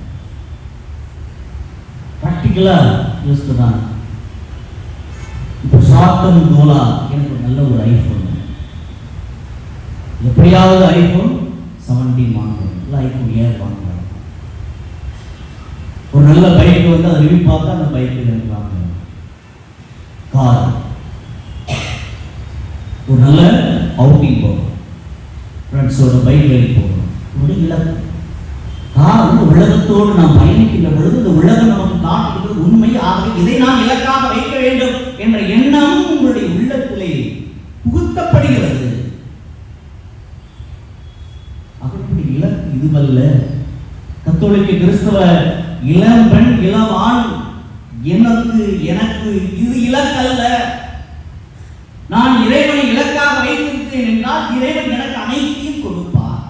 பிராக்டிக்கலா யோசிச்சுதான் இப்போ ஷார்ட் கோலா எனக்கு நல்ல ஒரு ஐபோன், எப்படியாவது ஐபோன் 17 வாங்கணும், இல்லை ஐபோன் 7 வாங்கணும். ஒரு நல்ல பைக் வந்து அதை ரிவ்யூ பார்த்தா அந்த பைக் எனக்கு வாங்கணும். கார், ஒரு நல்ல அவுட்டிங் போகணும், ஃப்ரெண்ட்ஸோட பைக் ரைட் போகணும். ஒரு இலக்கு. கார் வந்து உலகத்தோடு நாம் பயணிக்கின்ற பொழுது இந்த உலகம் நமக்கு காட்டுகிறது உண்மை. ஆகவே இதை நான் இலக்காக வைக்க வேண்டும் என்ற எண்ணம் உங்களுடைய உள்ளத்திலே புகுத்தப்படுகிறது. அப்படி இலக்கு இதுவல்ல. கத்தோலிக்க கிறிஸ்தவ இளம் பெண் இளம் ஆண் எனக்கு இது இலக்கல்ல. நான் இறைவனை இலக்காக வைத்திருக்கிறேன் என்றால் இறைவன் எனக்கு அனைத்தையும் கொடுப்பார்,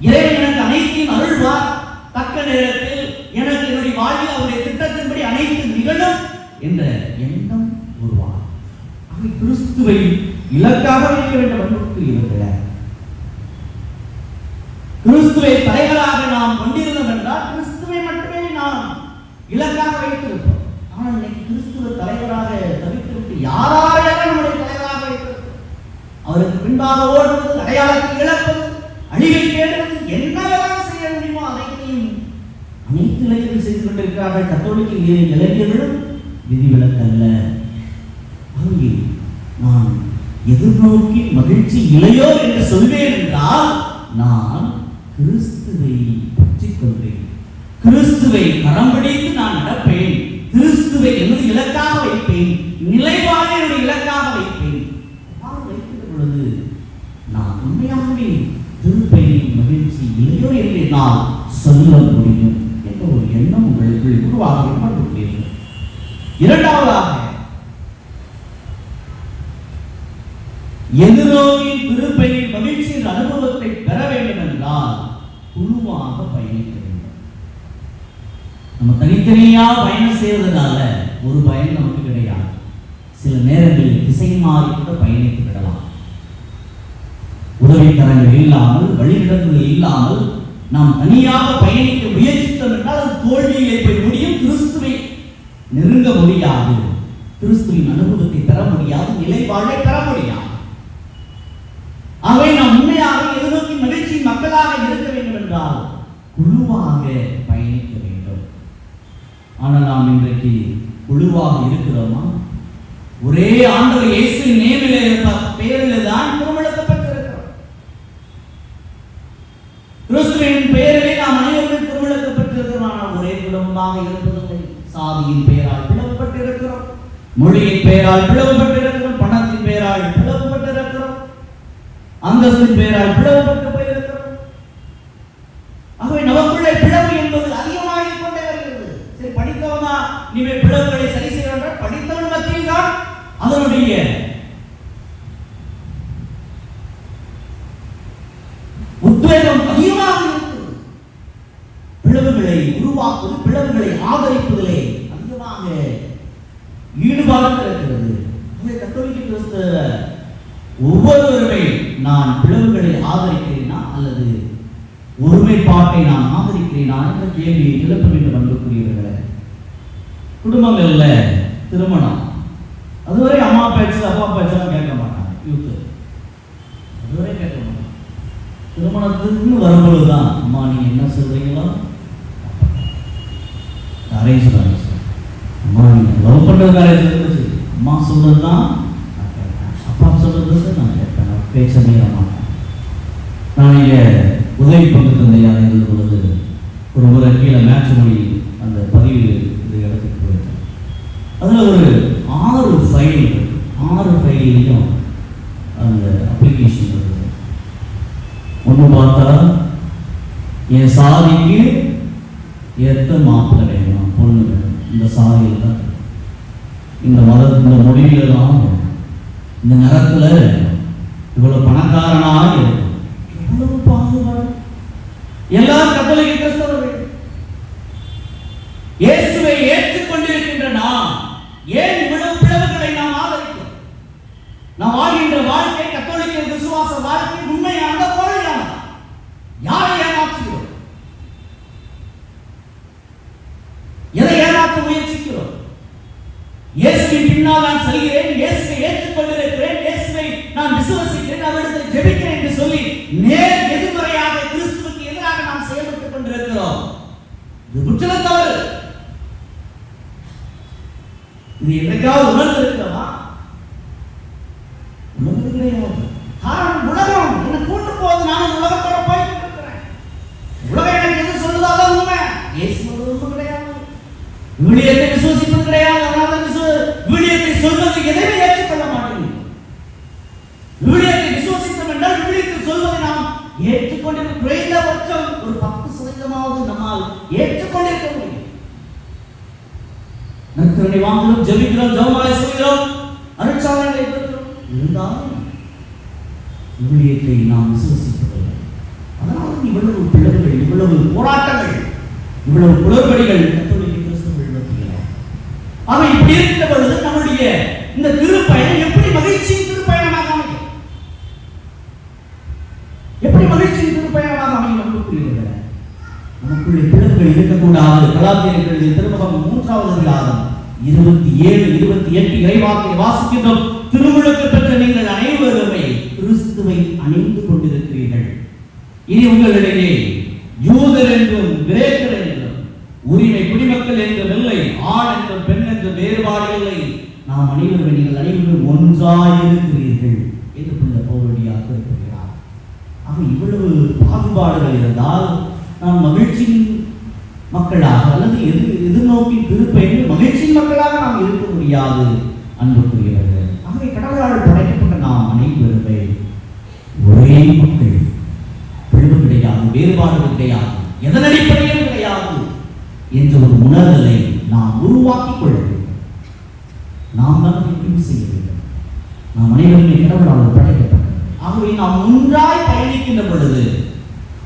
இறைவன் எனக்கு அனைத்தையும் அருள்வார். தக்க நேரத்தில் எனக்கு என்னுடைய வாழ்வில் அவருடைய திட்டத்தின்படி அனைத்து நிகழும் என்ற எண்ணம் உருவார். ஆக கிறிஸ்துவை இலக்காக வைக்க வேண்டும் என்று கிறிஸ்துவை தலைவராக நாம் கொண்டிருந்தோம் என்றால் கிறிஸ்துவை மட்டுமே நாம் இலக்காக வைத்திருப்போம். ஆனால் இன்னைக்கு கிறிஸ்துவ தலைவராக தவிர்த்துவிட்டு யாராரையாக நம்முடைய தலைவராக வைத்திருக்கிறோம்? அவருக்கு பின்பாக ஓடுவது, அடையாளத்தை இழப்பது, அழிவை தேடுவது, என்னவெல்லாம் செய்ய முடியுமோ அனைத்தையும் அனைத்து இளைஞர்கள் செய்து கொண்டிருக்கிறார்கள். கத்தோலிக்க இளைஞர்களும் விதிவிலக்கல்ல. அங்கே நான் எதிர்நோக்கி மகிழ்ச்சி இளையோ என்று சொல்வேன் என்றால் நான் கிறிஸ்துவை பற்றிக் கொள்வேன், கிறிஸ்துவை கரம் பிடித்து நான் நடப்பேன், கிறிஸ்துவை எனது இலக்காக வைப்பேன், நிலைவாக என்னுடைய இலக்காக வைப்பேன். வைக்கிற பொழுது நான் உண்மையாகவே திருப்பெயரை மகிழ்ச்சி இளையோ என்று நான் சொல்ல முடியும் என்ற ஒரு எண்ணம் உங்களுக்கு உருவாக வேண்டும். இரண்டாவதாக எதிர்நோக்கி திருப்பெயர் மகிழ்ச்சியின் அனுபவத்தை பெற வேண்டும் என்றால் குழுவாக பயணிக்க வேண்டும். நம்ம தனித்தனியா பயணம் செய்வதனால ஒரு பயன் நமக்கு கிடையாது. சில நேரங்களில் திசை மாறி கூட பயணித்து விடலாம். உதவிக்கரங்கள் இல்லாமல், வழிநடத்துதல் இல்லாமல் நாம் தனியாக பயணிக்க முயற்சித்தோம் என்றால் அது தோல்வியிலே போய் முடியும். கிறிஸ்துவை நெருங்க முடியாது, கிறிஸ்துவின் அனுபவத்தை பெற முடியாது, நிலைப்பாட்டை பெற முடியாது. ஆகவே நாம் உண்மையாக எதிர்நோக்கி மகிழ்ச்சி மக்களாக இருக்க வேண்டும் என்றால் குழுவாக பயணிக்க வேண்டும். ஆனால் நாம் இன்றைக்கு குழுவாக இருக்கிறோமா? ஒரே ஆண்டவர் இயேசுவின் நேமிலே பெயரில் தான் திருமணக்கப்பட்டிருக்கிறோம். கிறிஸ்துவின் பெயரிலே நாம் அனைவரும் திருமணக்கப்பட்டிருக்கிறோம். ஆனால் ஒரே குடும்பமாக இருப்பதில்லை. சாதியின் பெயரால் பிளவுபட்டிருக்கிறோம், மொழியின் பெயரால் பிளவுபட்டிருக்கிறோம், பணத்தின் பெயரால் பிளவுபட்டிருக்கிறோம், அந்தஸ்தின் பெயரால் பிளவுபட்டு போயிருக்கிறோம். ஆகவே நமக்குள்ளே பிளவு என்பது அதிகமாகிக் கொண்டே வருகிறது. சரி, படித்தவனா நீவே பிளவுகளை சரி செய்ய படித்தவன் மத்தியில் தான் அதனுடைய உத்வேகம் அதிகமாக இருக்கிறது. பிளவுகளை உருவாக்குவது, பிளவுகளை ஆதரிப்பதிலே அதிகமாக ஈடுபாடு இருக்கிறது. கத்தோலிக்க கிறிஸ்தவ ஒவ்வொருவருமே நான் பிளவுகளை ஆதரிக்கிறேனா அல்லது ஒருமைப்பாட்டை நான் ஆதரிக்கிறேனா என்ற கேள்வியை எழுப்ப வேண்டும். அன்புக்குரியவர்களே, குடும்பங்கள்ல திருமணம் அதுவரை அம்மா பேச்சு அப்பா பேச்செல்லாம் கேட்க மாட்டாங்க. யூத்து அதுவரை கேட்க மாட்டாங்க. திருமணத்துக்கு வரும்பொழுதுதான் அம்மா நீங்க என்ன சொல்றீங்களோ அரேஞ்ச் பண்ண, அம்மா நீங்க லவ் பண்றது அரேஞ்ச் இருந்துச்சு, அம்மா சொல்றதுதான் அப்பா சொல்றது நான் கேட்பேன், பேசவே மாட்டேன். நான் இங்கே உதவி பங்கு தந்தையாக இருந்த பொழுது ஒரு முறை கீழே மேட்ச் மொழி அந்த பதிவு இந்த இடத்துக்கு போயிருக்கேன். அதில் ஒரு 6 ஃபைல்லையும் அந்த அப்ளிகேஷன் இருக்குது. ஒன்று பார்த்தா என் சாதிக்கு ஏற்ற மாப்பிள்ளை வேணும், பொண்ணு வேணும், இந்த சாதியில் தான், இந்த இந்த மொழியில தான், இந்த நேரத்தில் இவ்வளவு பணக்காரனாக இருக்கும். எவ்வளவு பாகுபாடு! எல்லாரும் கத்தோலிக்க கிறிஸ்தவர்கள். ஜெபிக்கிறேன் என்று சொல்லி நேர் எதிர்மறையாக கிறிஸ்துவுக்கு எதிராக நாம் செயல்பட்டுக் கொண்டிருக்கிறோம். இது முற்றிலும் தவறு. இது என்னைக்காவது உணர்ந்திருக்கிறோமா? உணர்ந்து கிடையாது. காரணம் உலகம் என்ன கூட்டு போகுது. நான் உலகத்தோட போயிட்டு இருக்கிறேன். உலகம் எனக்கு எது சொல்லுதோ அதான் உண்மை. இயேசு உண்மை கிடையாது. விழியத்தை விசுவாசிப்பது கிடையாது. அதனால விழியத்தை சொல்வது எதையும் ஏற்றுக்கொள்ள மாட்டேங்குது. விழியத்தை விசுவாசித்தோம் என்றால் விழியத்தில் சொல்வதை நாம் ஏற்றுக்கொண்டிருக்க குறைந்தபட்சம் ஒரு 10% நம்மால் ஏற்றுக்கொண்டிருக்க முடியும். நற்கருணை வாங்குகிறோம், ஜெபிக்கிறோம், ஜெபமாலை செய்கிறோம், அருட்சாதனைகளை பெறுகிறோம். இருந்தாலும் விழியத்தை நாம் விசுவாசிப்பதில்லை. அதனால இவ்வளவு பிளவுகள், இவ்வளவு போராட்டங்கள், இவ்வளவு குளறுபடிகள் ஆக இப்படி இருக்கிற பொழுது நம்முடைய இந்த திருப்பயணம் எப்படி மகிழ்ச்சியின் திருப்பயணமாக அமையும்? எப்படி மகிழ்ச்சியின் திருப்பயணமாக அமையும்? நமக்குள்ளே பிளவுகள் இருக்கக்கூடாது. கலாத்தியர்கள் திருமுகம் 3வது அதிகாரம் 27, 28 இறைவாக்கை வாசிக்கின்றோம். திருமுழுக்கு பெற்ற நீங்கள் அனைவருமே கிறிஸ்துவை அணிந்து கொண்டிருக்கிறீர்கள். இனி உங்களிடையே யூதர் என்றும் கிரேக்கர் என்றும் உரிமை குடிமக்கள் என்றும் இல்லை, ஆண் என்றும் பெண் என்றும் வேறுபாடு இல்லை, நாம் அனைவரும் நீங்கள் அனைவரும் ஒன்றாயிருக்கிறீர்கள் என்று புனித பவுலடியார் குறிப்பிடுகிறார். ஆக இவ்வளவு பாகுபாடுகள் இருந்தால் நாம் மகிழ்ச்சியின் மக்களாக அல்லது எதிர்நோக்கின் திருப்பயணில் மகிழ்ச்சியின் மக்களாக நாம் இருக்க முடியாது. அன்புக்குரியவர்கள், ஆகவே கடவுளால் படைக்கப்பட்ட நாம் அனைவருமே ஒரே மக்கள். பிளவு கிடையாது, வேறுபாடுகள் கிடையாது, எதன் அடிப்படையில் கிடையாது என்ற ஒரு உணர்தலை நாம் உருவாக்கிக் கொள்ள வேண்டும். நாம் தான் எப்படி செய்ய வேண்டும். நாம் அனைவருமே கடவுளால் படைக்கப்பட்டது. ஆகவே நாம் ஒன்றாய் பயணிக்கின்ற பொழுது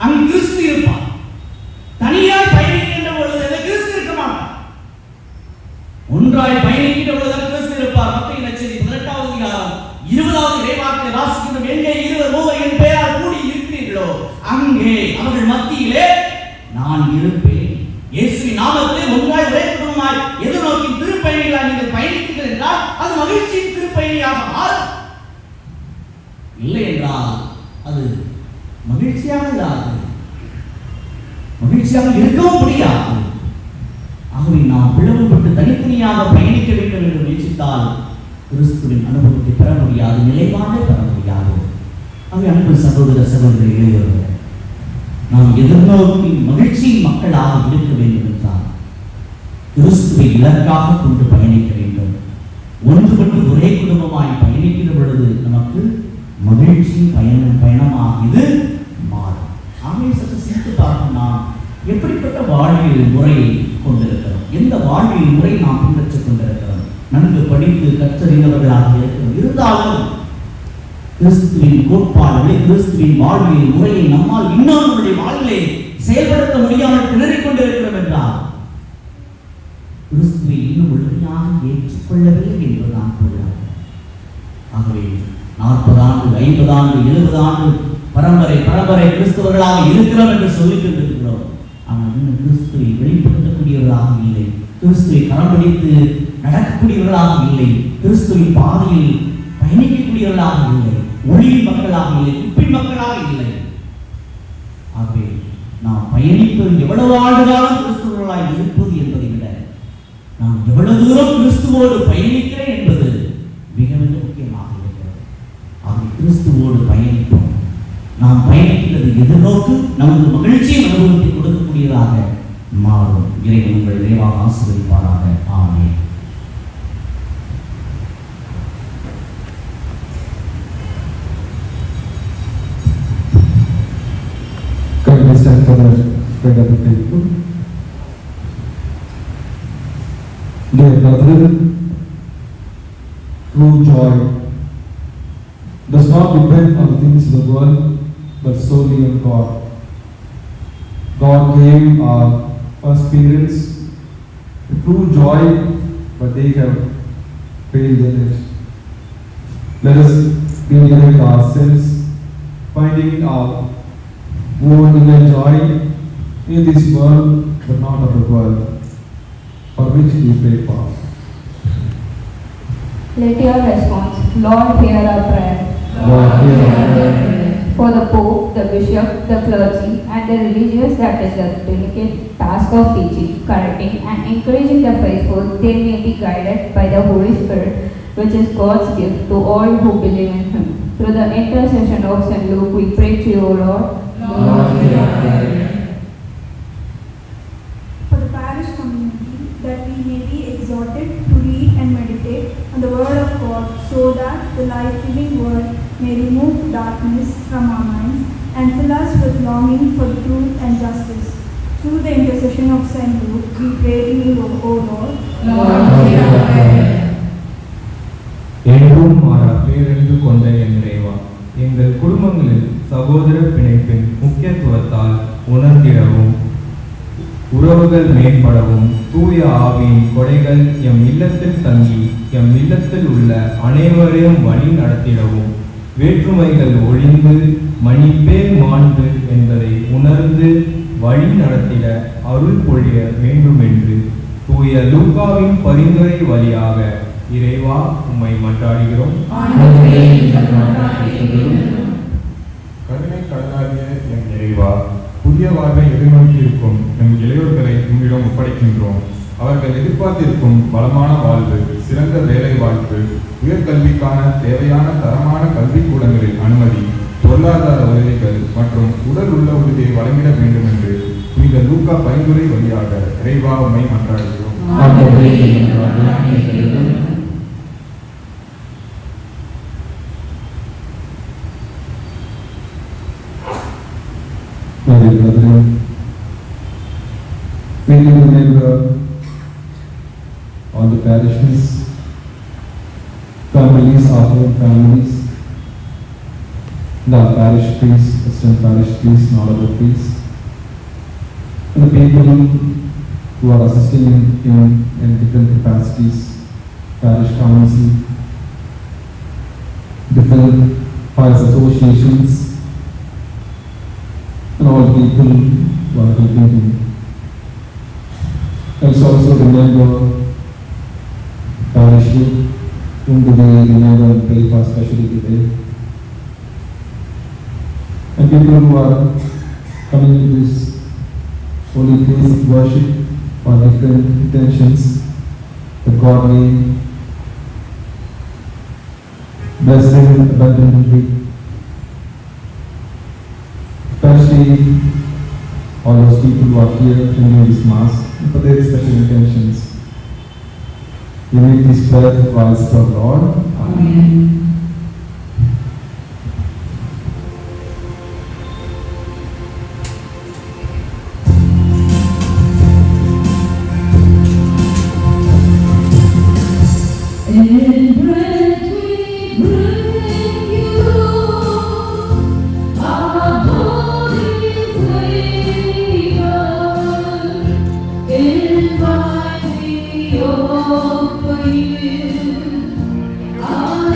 அங்கு கிறிஸ்து இருப்பார். தனியாய் பயணிக்கின்ற பொழுது அந்த கிறிஸ்து இருக்க மாட்டார். ஒன்றாய் பயணிக்கின்ற பொழுது கிறிஸ்து இருப்பார். மத்தேயு நற்செய்தி 18வது அதிகாரம் 20வது இறைவாக்கை வாசிக்கின்றோம். எங்கே 2-3 என் பெயரால் கூடி இருக்கிறீர்களோ அங்கே அவர்கள் மத்தியிலே நான் இருப்பேன். இயேசுவின் நாமத்தில் ஒன்றாய் ஒரே குடும்பமாய் எதிர்நோக்கின் திருப்பயணிகளாக நீங்கள் பயணித்தீர்கள் என்றால் அது மகிழ்ச்சியின் திருப்பயணியாக மாறும். இல்லை என்றால் அது மகிழ்ச்சியாக இல்லாது, மகிழ்ச்சியாக இருக்கவும் முடியாது. ஆகவே நாம் பிளவுபட்டு தனித்தனியாக பயணிக்க வேண்டும் என்று முயற்சித்தால் கிறிஸ்துவின் அனுபவத்தை பெற முடியாது, நிலைப்பாட்டை பெற முடியாது. ஆகவே அன்பு சகோதர சகோதரிகளே, நாம் எதிர்நோக்கி மகிழ்ச்சியின் மக்களாக இருக்க வேண்டும் என்றால் கிறிஸ்துவை இலக்காக கொண்டு பயணிக்க வேண்டும். ஒன்றுபட்டு ஒரே குடும்பமாய் பயணிக்கிற பொழுது நமக்கு மகிழ்ச்சியின் பயணமாக இது மாறும். ஆகவே சற்று சிந்தித்து பார்க்கும் நாம் எப்படிப்பட்ட வாழ்வியல் முறையை கொண்டிருக்கிறோம், எந்த வாழ்வியல் முறை நாம் பின்பற்றிக் கொண்டிருக்கிறோம். நன்கு படித்து கற்றறிந்தவர்களாக இருக்கிறோம். இருந்தாலும் கிறிஸ்துவின் கோட்பாடுகளை, கிறிஸ்துவின் வாழ்வியல் முறையை நம்மால் இன்னும் நம்முடைய வாழ்விலே செயல்படுத்த முடியாமல் திணறிக் கொண்டிருக்கிறோம் என்றால் கிறிஸ்துவை இன்னும் முழுமையாக ஏற்றுக்கொள்ளவில்லை என்பதுதான் பொருள். ஆகவே 40 ஆண்டு, 50 ஆண்டு, 70 ஆண்டு பரம்பரை கிறிஸ்தவர்களாக இருக்கிறோம் என்று சொல்லிக் கொண்டிருக்கிறோம். ஆனால் இன்னும் கிறிஸ்துவை வெளிப்படுத்தக்கூடியவர்களாக இல்லை, கிறிஸ்துவை கரம் பிடித்து நடக்கக்கூடியவர்களாக இல்லை, கிறிஸ்துவின் பாதையில் பயணிக்கக்கூடியவர்களாக இல்லை, ஒளியின் மக்களாக இல்லை, உப்பின் மக்களாக இல்லை. ஆகவே நாம் பயணிப்பது எவ்வளவு ஆண்டுகாலம் கிறிஸ்துவர்களாக இருப்பது என்பதை விட நாம் எவ்வளவு தூரம் கிறிஸ்துவோடு பயணிக்கிறேன் என்பது மிக மிக முக்கியமாக இருக்கிறது. ஆகவே கிறிஸ்துவோடு பயணிப்போம். நாம் பயணிக்கிறது எதிர்நோக்கு நமக்கு மகிழ்ச்சியை அனுபவத்தை கொடுக்கக்கூடியதாக மாறும். இறைவன் உங்கள் நிறைவாக ஆசீர்வதிப்பாராக. ஆமென். Stand for the spread of the faithful. Dear brethren, true joy does not depend on the things of the world, but solely on God. God gave our first parents a true joy, but they have failed in it. Let us redirect ourselves, finding our own inner joy in this world, but not of the world, for which we pray for. Let your response, Lord, hear our prayer. Lord, hear our prayer. for the Pope, the Bishop, the clergy, and the religious that is the delicate task of teaching, correcting, and encouraging the faithful, they may be guided by the Holy Spirit, which is God's gift to all who believe in Him. Through the intercession of St. Luke, we pray to you, O Lord. Lord, hear our prayer. For the parish community, that we may be exhorted to read and meditate on the Word of God, so that the life-giving Word may remove darkness from our minds and fill us with longing for truth and justice. Through the intercession of St. Luke, we pray to you, O Lord. Lord, hear our prayer. என்றும் மாறா பேரன்பு கொண்ட என் இறைவா, எங்கள் குடும்பங்களில் சகோதர பிணைப்பின் முக்கியத்துவத்தால் உணர்ந்திடவும் உறவுகள் மேம்படவும் தூய ஆவியின் கொடைகள் எம் இல்லத்தில் தங்கி எம் இல்லத்தில் உள்ள அனைவரையும் வழி நடத்திடவும் வேற்றுமைகள் ஒழிந்து மணிப்பே மாண்பு என்பதை உணர்ந்து வழி நடத்திட அருள் பொழிய வேண்டும் என்று தூய லூக்காவின் பரிந்துரை வழியாக இறைவா உம்மை மன்றாடுகிறோம். கருணை கடலாகிய என் இறைவா, புதிய வாழ்வை எதிர்நோக்கி இருக்கும் எம் இளையோர்களை உம்மிடம் ஒப்படைக்கின்றோம். அவர்கள் எதிர்பார்த்திருக்கும் பலமான வாழ்வு, சிறந்த வேலை வாய்ப்பு, உயர்கல்விக்கான தேவையான தரமான கல்விக்கூடங்களில் அனுமதி, பொருளாதார உதவிகள் மற்றும் உடல் உள்ள உறுதியை வழங்கிட வேண்டும் என்று புனித லூக்கா பரிந்துரை வழியாக இறைவா உம்மை மன்றாடுகிறோம். We remember all the parishes, families, our own families, the parish priests, assistant parish priests, and all other priests, and the people who are assisting in different capacities, parish council, different parish associations, and all people who are helping him. Let's also remember parish whom do we remember and pray for especially today. And people who are coming to this holy place of worship for different intentions, that God may bless them abundantly. Especially all those people who are here attending this Mass and for their special intentions. We make this prayer to Christ our Lord. Amen. For you, our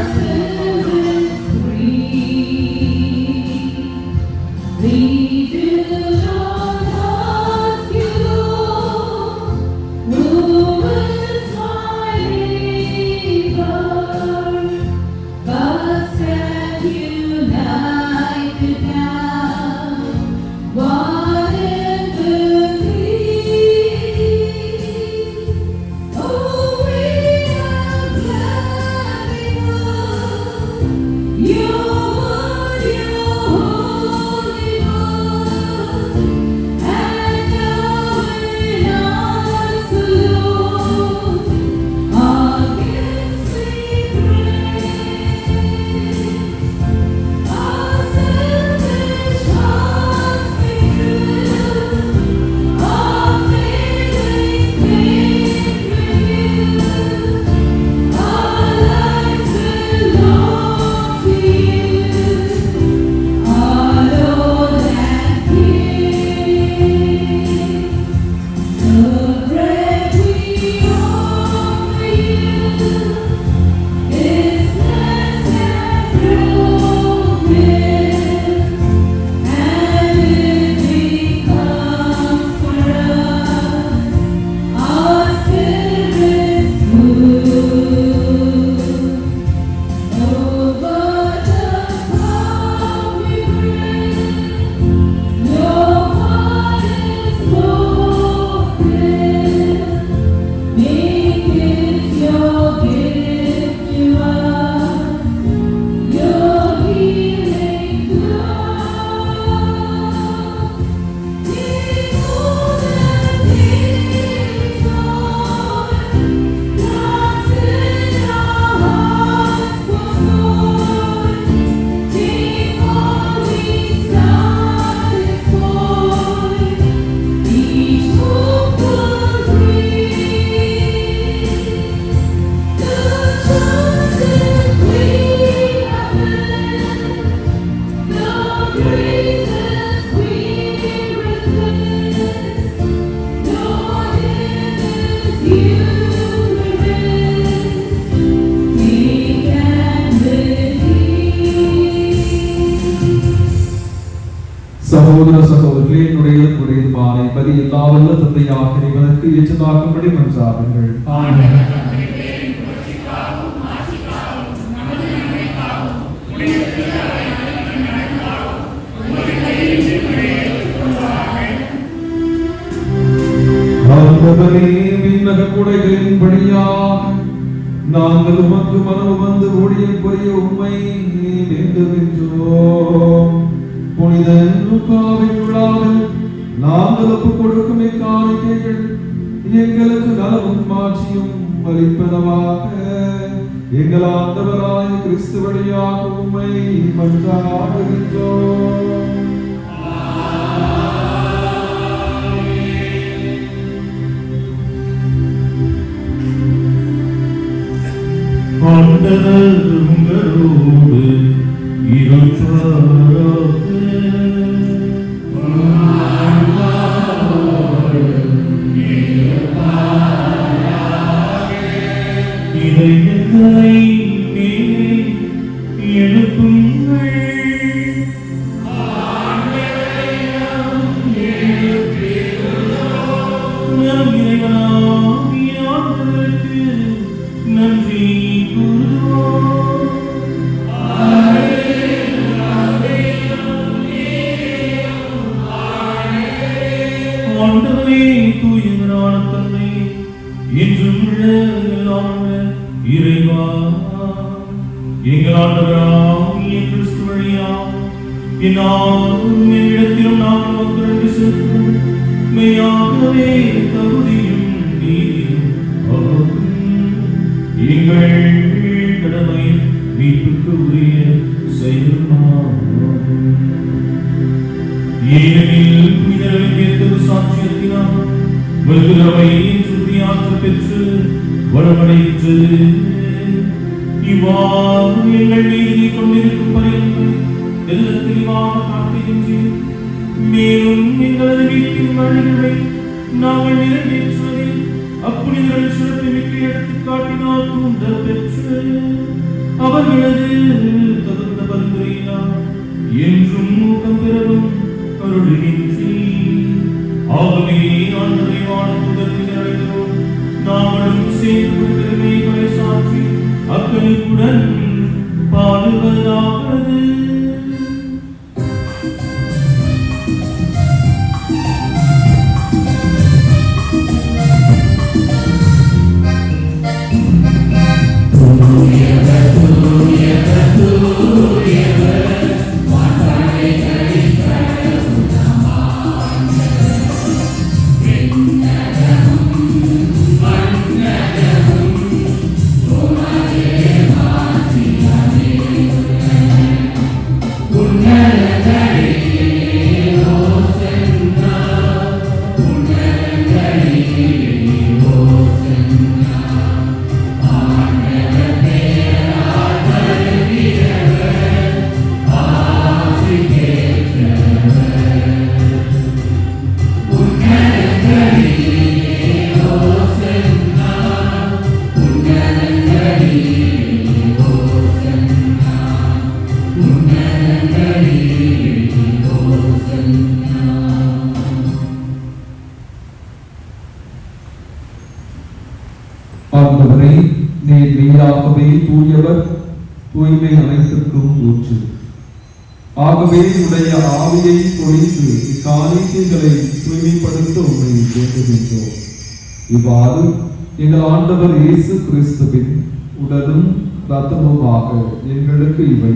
சகோதர சகோதரிகளே, என்னுடைய மாலை பதி எல்லாவல்ல தந்தையாக இறைவனுக்கு ஏற்றதாகும்படி மன்றாடுங்கள். ஆண்டவரே, விண்ணக குடைகளின் படியாக நாங்கள் உமக்கு மனம் வந்து ஊழியம் புரிய உம்மை வேண்டுகின்றோம். புனித லூக்காவின் விழாவில் நாங்கள் ஒப்புக் கொடுக்கும் இக்காணிக்கைகள் எங்களுக்கு நலவும் மாட்சியும் அளிப்பனவாக எங்கள் ஆண்டவராய கிறிஸ்து வழியாக உம்மை மன்றாடுகின்றோம். ஆண்டவர் உங்களோடு இருப்பாராக. இதயங்களை மேலே எழுப்புங்கள். நம் இறைவனாகிய ஆண்டவருக்கு நன்றி கூறுவோம். ஆண்டவரே, தூயவரான தந்தை, என்றும் உள்ள எல்லாம் இறைவா, எங்கள் ஆண்டவராகிய கிறிஸ்து வழியாக என்னாலும் என்னிடத்திலும் நாங்கள் மக்களுக்கு செலுத்தும் மெய்யாகவே தகுதியும் நீதியும் ஆகும். எங்கள் கடமை மீட்புக்கு உரிய செயல்மாகும். ஏனெனில் புனிதர்களுக்கு சாட்சியத்தினால் வெகுதவை சுற்றியாற்று பெற்று வளமடைகின்றது. இவ்வாறு எங்கள் நீதி கொண்டிருக்கும் பரியந்தம் தெள்ளத் தெளிவாக காட்டுகின்றேன். மேலும் எங்களது வீட்டின் வழிகளை நாங்கள் நிறைவேற்றுவதில் அப்புனிதர்கள் சிறப்பு மிக்க எடுத்துக்காட்டினால் தூண்ட பெற்று அவர்களது தகுந்த பரிந்துரையினால் என்றும் ஊக்கம் பெறவும் அருளுகின்றேன். ஆகவே ஆண்டவரை வானத்துடன் அடைகிறோம். நாங்களும் சேர்ந்து திறமைகளை சாற்றி அக்களிப்புடன் பாடுவதாவது. ஆண்டவரே, நீர் மெய்யாகவே தூயவர், தூய்மை அனைத்திற்கும் ஊற்று. ஆகவே உடைய ஆவியை பொழிந்து இக்காணிக்கைகளை தூய்மைப்படுத்த உண்மை வேண்டுகின்றோம். இவ்வாறு எங்கள் ஆண்டவர் இயேசு கிறிஸ்துவின் உடலும் இரத்தமுமாக எங்களுக்கு இவை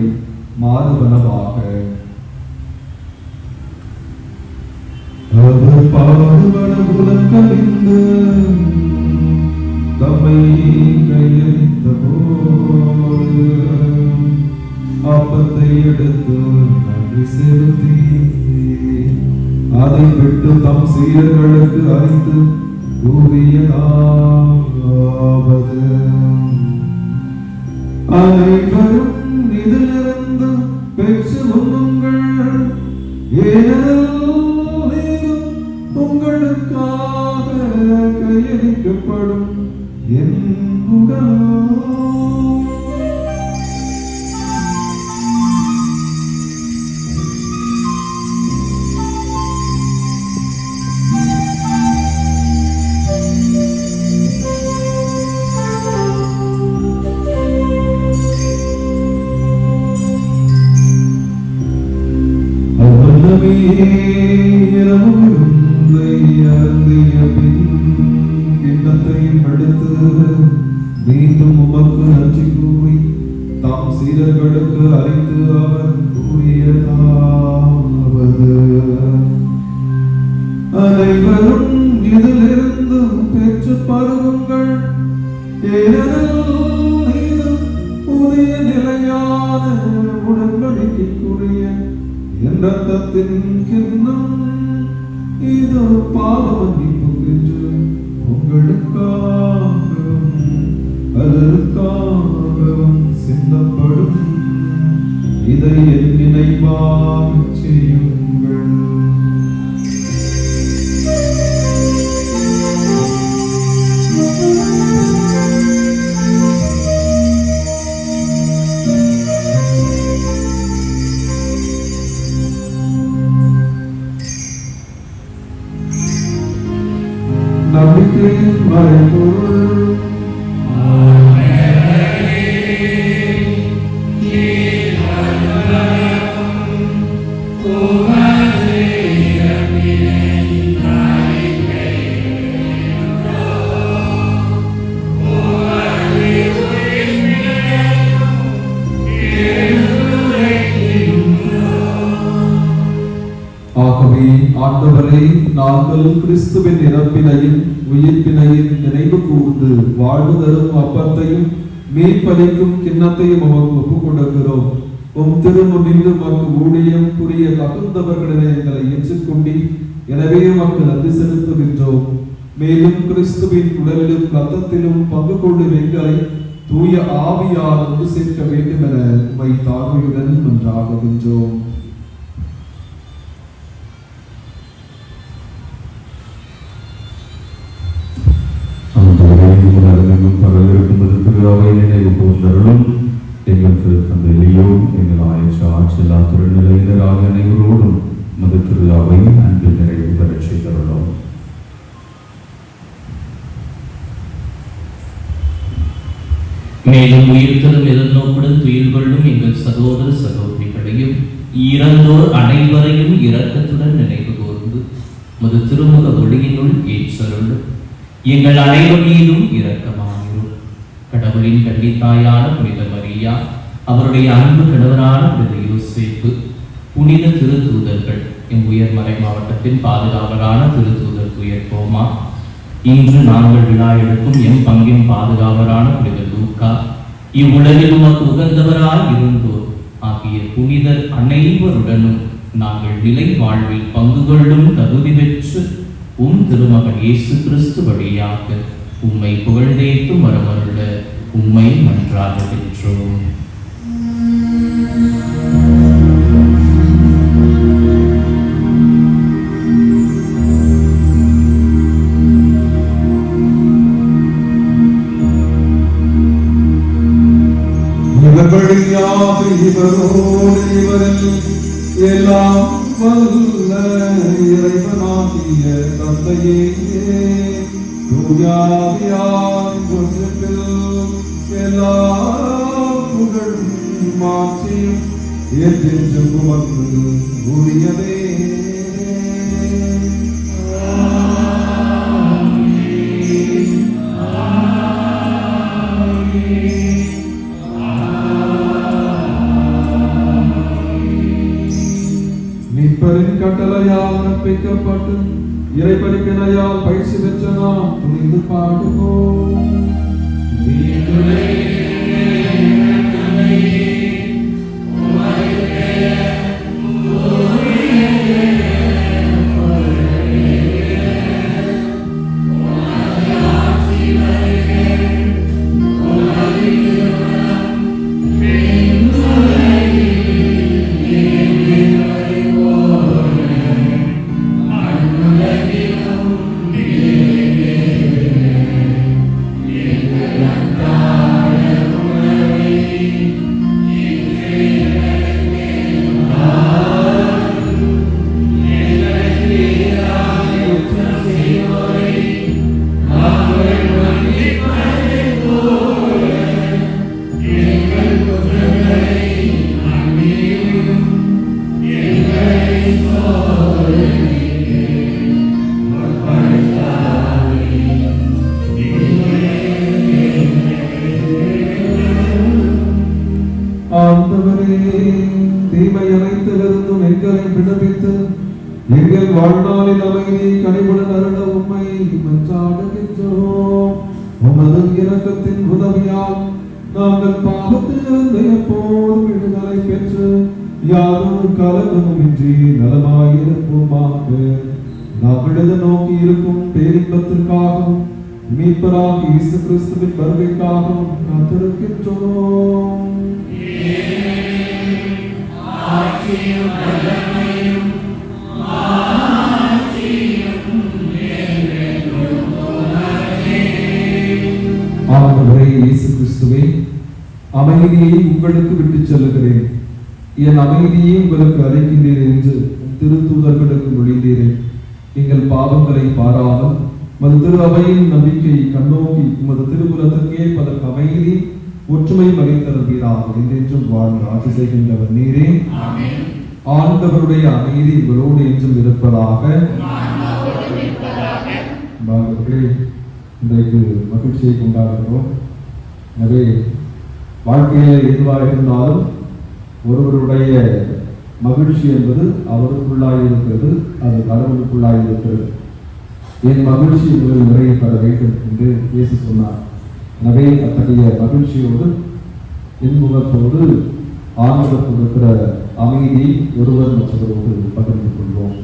மாறுவனவாக. அவர் பாடுபட உலகமிந்து தம்மை கையளித்த போது அப்பத்தை எடுத்து நன்றி செலுத்தி அதை விட்டு தம் சீடர்களுக்கு அளித்து கூறியதாவது: அனைவரும் இதிலிருந்து பெற்று உண்ணுங்கள், ஏனெனில் உங்களுக்காக கையளிக்கப்படும் என் உடல். எனவே இரவுமிருந்தை அருந்திய பின் கிண்ணத்தையும் எடுத்து மீண்டும் உமக்கு நன்றி கூறி தாம் சீடர்களுக்கு அளித்து அவர் கூறியதாவது: அனைவரும் இதிலிருந்து பெற்று பருகுங்கள், ஏனெனில் இது புதிய நிலையான உடன்படிக்கைக்குரிய என் இரத்தத்தின் கிண்ணம். இது பாவ மன்னிப்புக்கென்று உங்களுக்காகவும் பலருக்காகவும் சிந்தப்படும். இதை என் நினைவாகச் செய்யுங்கள். நம்பிக்கையின் மறைபொருள். ஆகவே ஆண்டவரே, நாங்கள் கிறிஸ்துவின் இறப்பினையும் உயிர்ப்பினையும் நினைவு கூர்ந்து வாழ்வு தரும் அப்பத்தையும் மீட்பளிக்கும் கிண்ணத்தையும் உமக்கு ஒப்புக் கொடுக்கிறோம். உம் திருமுன்னில் உமக்கு ஊழியம் புரிய தகுந்தவர்களை எங்களை ஏற்றுக்கொண்டு எனவே உமக்கு நன்றி செலுத்துகின்றோம். மேலும் கிறிஸ்துவின் உடலிலும் ரத்தத்திலும் பங்கு கொள்ளும் எங்களை தூய ஆவியால் ஒன்று சேர்க்க வேண்டும் என உம்மை தாழ்மையுடன் மன்றாடுகின்றோம். நினைவு கூர்ந்தருளும். எங்கள் திருத்தந்தையிலேயும் எங்கள் ஆயுஷ ஆட்சியில்லா திருநிலையினராக அனைவரோடும் மது திருவிழாவை அன்பு நிறைவு பெறச் செய்தருளும். மேலும் உயிர்த்தலும் எதிர்நோக்குடன் துயில் கொள்ளும் எங்கள் சகோதர சகோதரிகளையும் இறந்தோர் அனைவரையும் இரக்கத்துடன் நினைவு கூர்ந்து மது திருமுக ஒளியினுள் ஏற்றருளும். எங்கள் அனைவர் மீதும் இரக்கமாயிரும். கடவுளின் கன்னித்தாயான புனித மரியா, அவருடைய அன்பு கணவரான புனித யோசேப்பு, புனித திருத்தூதர்கள், எம் உயர்மறை மாவட்டத்தின் பாதுகாவலான திருத்தூதர் துயர் கோமா, இன்று நாங்கள் விழா எடுக்கும் எம் பங்கின் பாதுகாவலான புனித லூக்கா, இவ்வுலகில் உமக்கு உகந்தவராய் இருந்தோர் ஆகிய புனிதர் அனைவருடனும் நாங்கள் நிலை வாழ்வில் பங்கு கொள்ளும் தகுதி பெற்று உம் திருமகன் இயேசு கிறிஸ்து வழியாக உம்மை புகழ்ந்தேத்தும் வரமருள உம்மை மன்றாடுகின்றோம். இவர் வழியாக இவரோடு இவரில் எல்லாம் வல்ல இறைவனாகிய தந்தையே, தூயாவியார் ஒன்றில் எல்லா புகழும் மாற்றியும் என்றென்றும் உமக்கு உரியதே. மீட்பரின் கட்டளையால் கற்பிக்கப்பட்டு இறைபணிப்பினையால் பயிற்சி பெற்ற நாம் துணிந்து பாடுவோம். Amen. விண்ணப்பித்து எங்கள் வாழ்நாளில் அமைதியை கனிவுடன் அருள உம்மை மன்றாடுகின்றோம். உமது இரக்கத்தின் உதவியால் நாங்கள் பாவத்திலிருந்து எப்போதும் விடுதலை பெற்று யாரும் கலக்கமுமின்றி நலமாயிருப்போமாக. நாங்கள் எதை நோக்கி இருக்கும் பேரின்பத்திற்காகவும் மீட்பராகிய இயேசு கிறிஸ்துவின் வருகைக்காகவும் காத்திருக்கின்றோம். ஆண்டவரே இயேசு கிறிஸ்துவே, அமைதியை உங்களுக்கு விட்டுச் செல்லுகிறேன், என் அமைதியை உங்களுக்கு அளிக்கின்றேன் என்று திருத்தூதர்களுக்கு மொழிந்தீரேன். எங்கள் பாவங்களை பாராமல் உமது திரு அவையின் நம்பிக்கையை கண்ணோக்கி உமது திருக்குலத்திற்கே பதற்கு அமைதி ஒற்றுமை மறைத்தருவீராக என்றென்றும் வாழ்ந்து ஆட்சி செய்கின்றவர் நீரே. ஆண்டவருடைய அமைதி உங்களோடு என்றும் இருப்பதாக. இன்றைக்கு மகிழ்ச்சியை கொண்டாடுகிறோம். எனவே வாழ்க்கையில் எதுவாக இருந்தாலும் ஒருவருடைய மகிழ்ச்சி என்பது அவருக்குள்ளாய் இருக்கிறது, அது கடவுளுக்குள்ளாய் இருக்கிறது. என் மகிழ்ச்சி உங்களில் நிறைய பெற வேண்டும் என்று இயேசு சொன்னார். எனவே அத்தகைய மகிழ்ச்சியோடு இன்முகத்தோடு ஆண்டவர் கொடுக்கிற அமைதி ஒருவர் மற்றவரோடு பகிர்ந்து கொள்வோம்.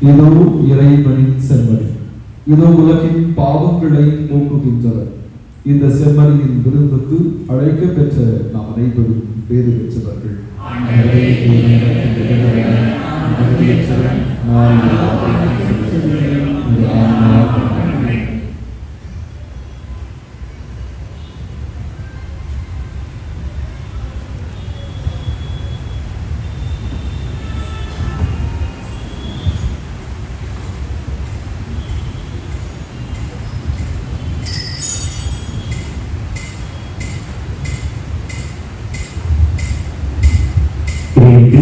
இதோ இறைவனின் செம்மறி, இதோ உலகின் பாவங்களை போக்குகின்றவர். இந்த செம்மறியின் விருந்துக்கு அழைக்க பெற்ற நாம் அனைவரும் பேறு பெற்றவர்கள்.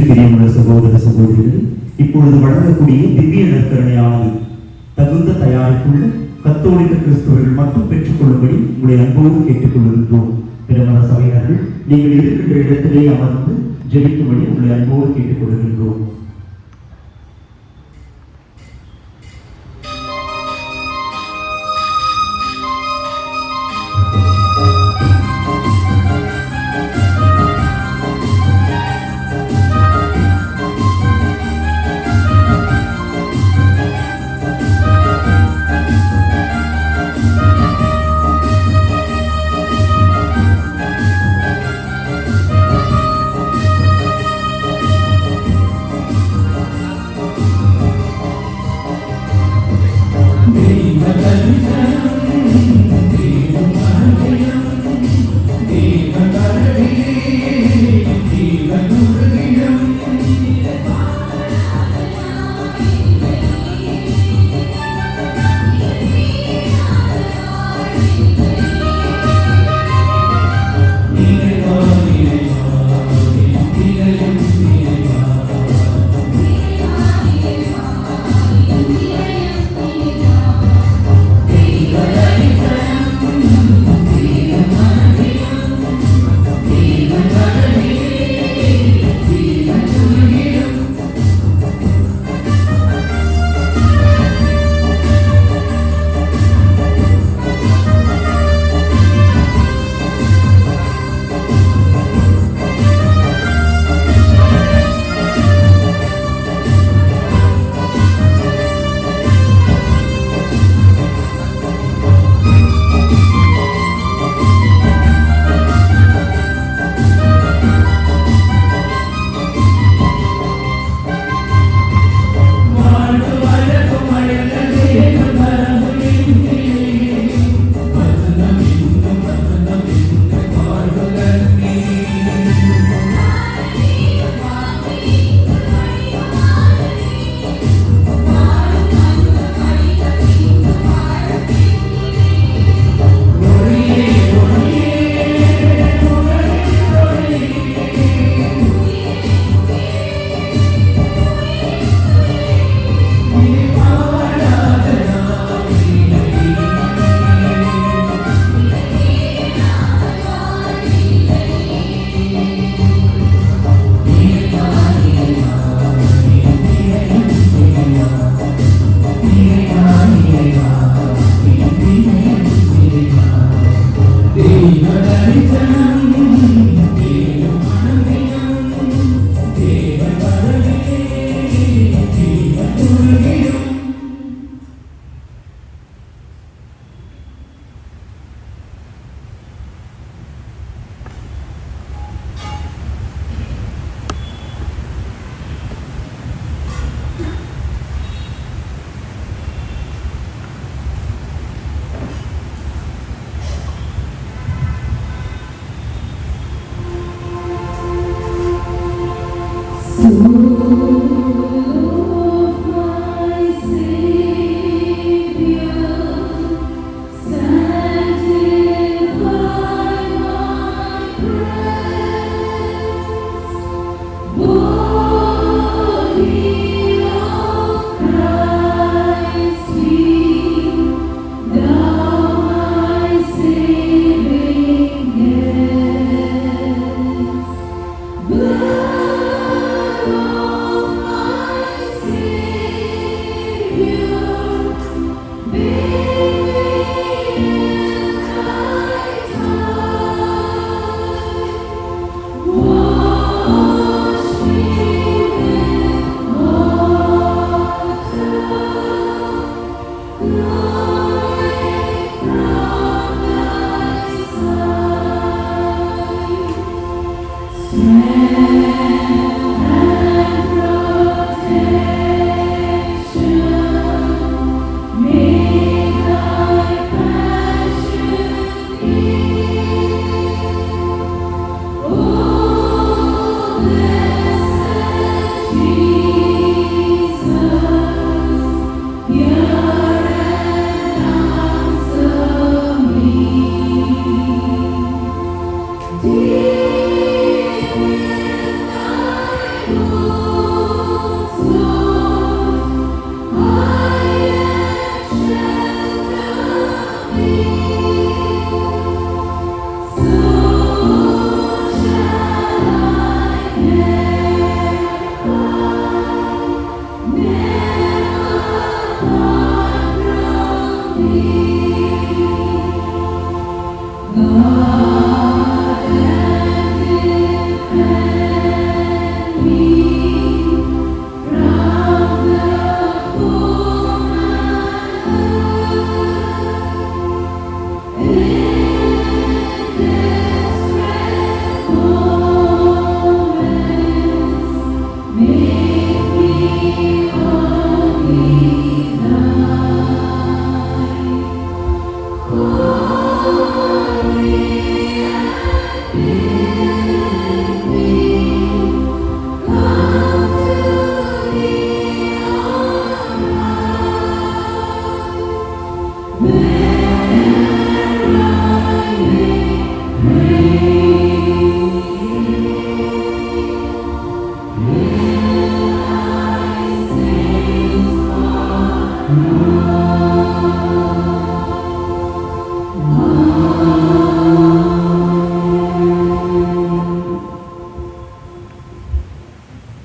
பிரியமுள்ள சகோதர சகோதரிகள், இப்பொழுது வழங்கக்கூடிய திவ்ய நற்கருணையானது தகுந்த தயாரிப்புள்ள கத்தோலிக்க கிறிஸ்தவர்கள் மட்டும் பெற்றுக் கொள்ளும்படி உங்களை அன்போடு கேட்டுக்கொள்கின்றோம். திருமண சபையினர்கள் நீங்கள் இருக்கின்ற இடத்திலே அமர்ந்து ஜெபிக்கும்படி உங்களை அன்போடு கேட்டுக்கொள்கின்றோம். Yeah.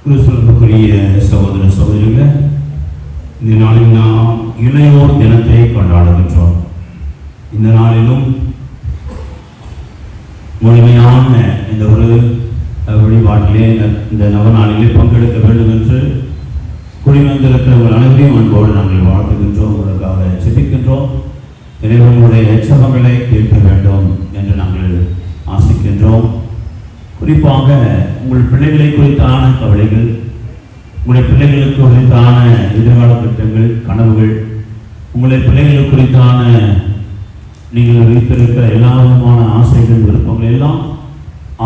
கிறிஸ்துவுக்குரிய சகோதர சகோதரிகளே, இந்த நாளில் நாம் இளையோர் தினத்தை கொண்டாடுகின்றோம். இந்த நாளிலும் முழுமையான இந்த ஒரு வழிபாட்டிலே இந்த நவநாளிலே பங்கெடுக்க வேண்டும் என்று குடிவந்திருக்கிறவர்கள் அனைவரையும் அன்போடு நாங்கள் வாழ்த்துகின்றோம், உங்களுக்காக ஜெபிக்கின்றோம். எனவே உங்களுடைய எச்சகங்களை தீர்க்க வேண்டும் என்று நாங்கள் ஆசிக்கின்றோம். குறிப்பாக உங்கள் பிள்ளைகளை குறித்தான கவலைகள், உங்களுடைய பிள்ளைகளுக்கு குறித்தான எதிர்கால திட்டங்கள், கனவுகள், உங்களுடைய பிள்ளைகள் குறித்தான நீங்கள் வைத்திருக்கிற எல்லா விதமான ஆசைகள், விருப்பங்கள் எல்லாம்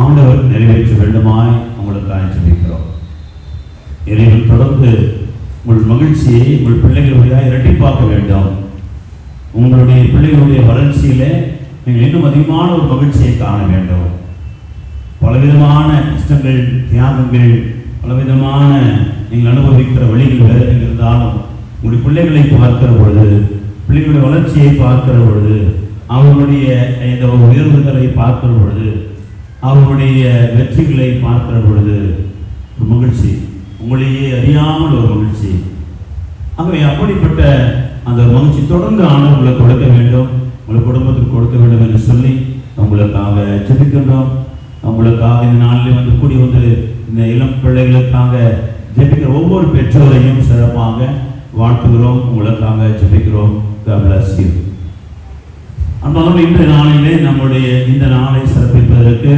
ஆண்டவர் நிறைவேற்ற வேண்டுமாய் உங்களுக்காக ஜெபிக்கிறோம். இறைவன் தொடர்ந்து உங்கள் மகிழ்ச்சியை உங்கள் பிள்ளைகளுடைய இரட்டிப்பாக்க வேண்டும். உங்களுடைய பிள்ளைகளுடைய வளர்ச்சியில நீங்கள் இன்னும் அதிகமான ஒரு மகிழ்ச்சியை காண வேண்டும். பலவிதமான கஷ்டங்கள், தியாகங்கள், பலவிதமான நீங்கள் அனுபவிக்கிற வழிகள் வேதனைகள் இருந்தாலும் உங்களுடைய பிள்ளைகளை பார்க்கிற பொழுது, பிள்ளைகளுடைய வளர்ச்சியை பார்க்கிற பொழுது, அவர்களுடைய இந்த உயர்வுகளை பார்க்கிற பொழுது, அவர்களுடைய வெற்றிகளை பார்க்கிற பொழுது ஒரு மகிழ்ச்சி, உங்களையே அறியாமல் ஒரு மகிழ்ச்சி. ஆகவே அப்படிப்பட்ட அந்த மகிழ்ச்சி தொடர்ந்து ஆண்டவர் உங்களுக்கு கொடுக்க வேண்டும், உங்கள் குடும்பத்துக்கு கொடுக்க வேண்டும் என்று சொல்லி உங்களுக்காக ஜெபிக்கின்றோம். உங்களுக்காக இந்த நாளில் வந்து கூடி வந்து இந்த இளம் பிள்ளைகளுக்காக ஜெபிக்கிற ஒவ்வொரு பெற்றோரையும் சிறப்பாக வாழ்த்துகிறோம், உங்களுக்காக ஜெபிக்கிறோம். God bless you. அன்பாக இன்றைய நாளிலே நம்முடைய இந்த நாளை சிறப்பிப்பதற்கு,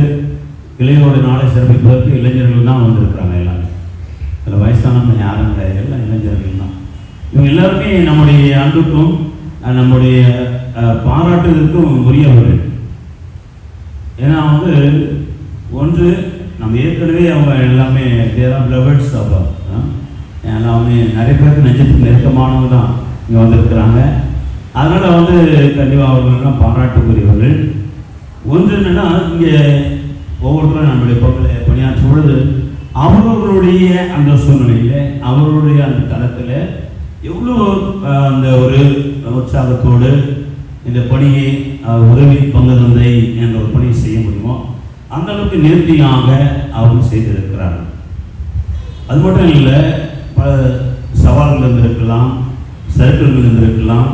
இளையோட நாளை சிறப்பிப்பதற்கு இளைஞர்கள் தான் வந்திருக்கிறாங்க. எல்லாமே அதில் வயசானவங்க யாரும் கிடையாது, எல்லாம் இளைஞர்கள் தான். இவங்க எல்லாருமே நம்முடைய அன்புக்கும் நம்முடைய பாராட்டுவதற்கும் உரியவர்கள். ஏன்னா வந்து ஒன்று, நம்ம ஏற்கனவே அவங்க எல்லாமே தேர் லவர்ஸ் அப்போ எல்லாமே நிறைய பேருக்கு நெஞ்சத்துக்கு நெருக்கமானவங்க தான் இங்கே வந்திருக்கிறாங்க. அதனால் வந்து கண்டிப்பாக அவர்களெல்லாம் பாராட்டுக்குரியவர்கள். ஒன்று என்னென்னா, இங்கே ஒவ்வொருத்தரும் நம்முடைய பகுதியில் பணியாற்றும் பொழுது அவர்களுடைய அந்த சூழ்நிலையில், அவர்களுடைய அந்த தளத்தில் எவ்வளோ அந்த ஒரு உற்சாகத்தோடு இந்த பணியை உதவி பங்கு தந்தை என்ற ஒரு பணியை செய்ய முடியுமோ அந்த அளவுக்கு நேர்த்தியாக அவர்கள் செய்திருக்கிறார்கள். அது மட்டும் இல்லை, பல சவால்கள் இருந்திருக்கலாம், சறுக்கல்கள் இருந்திருக்கலாம்,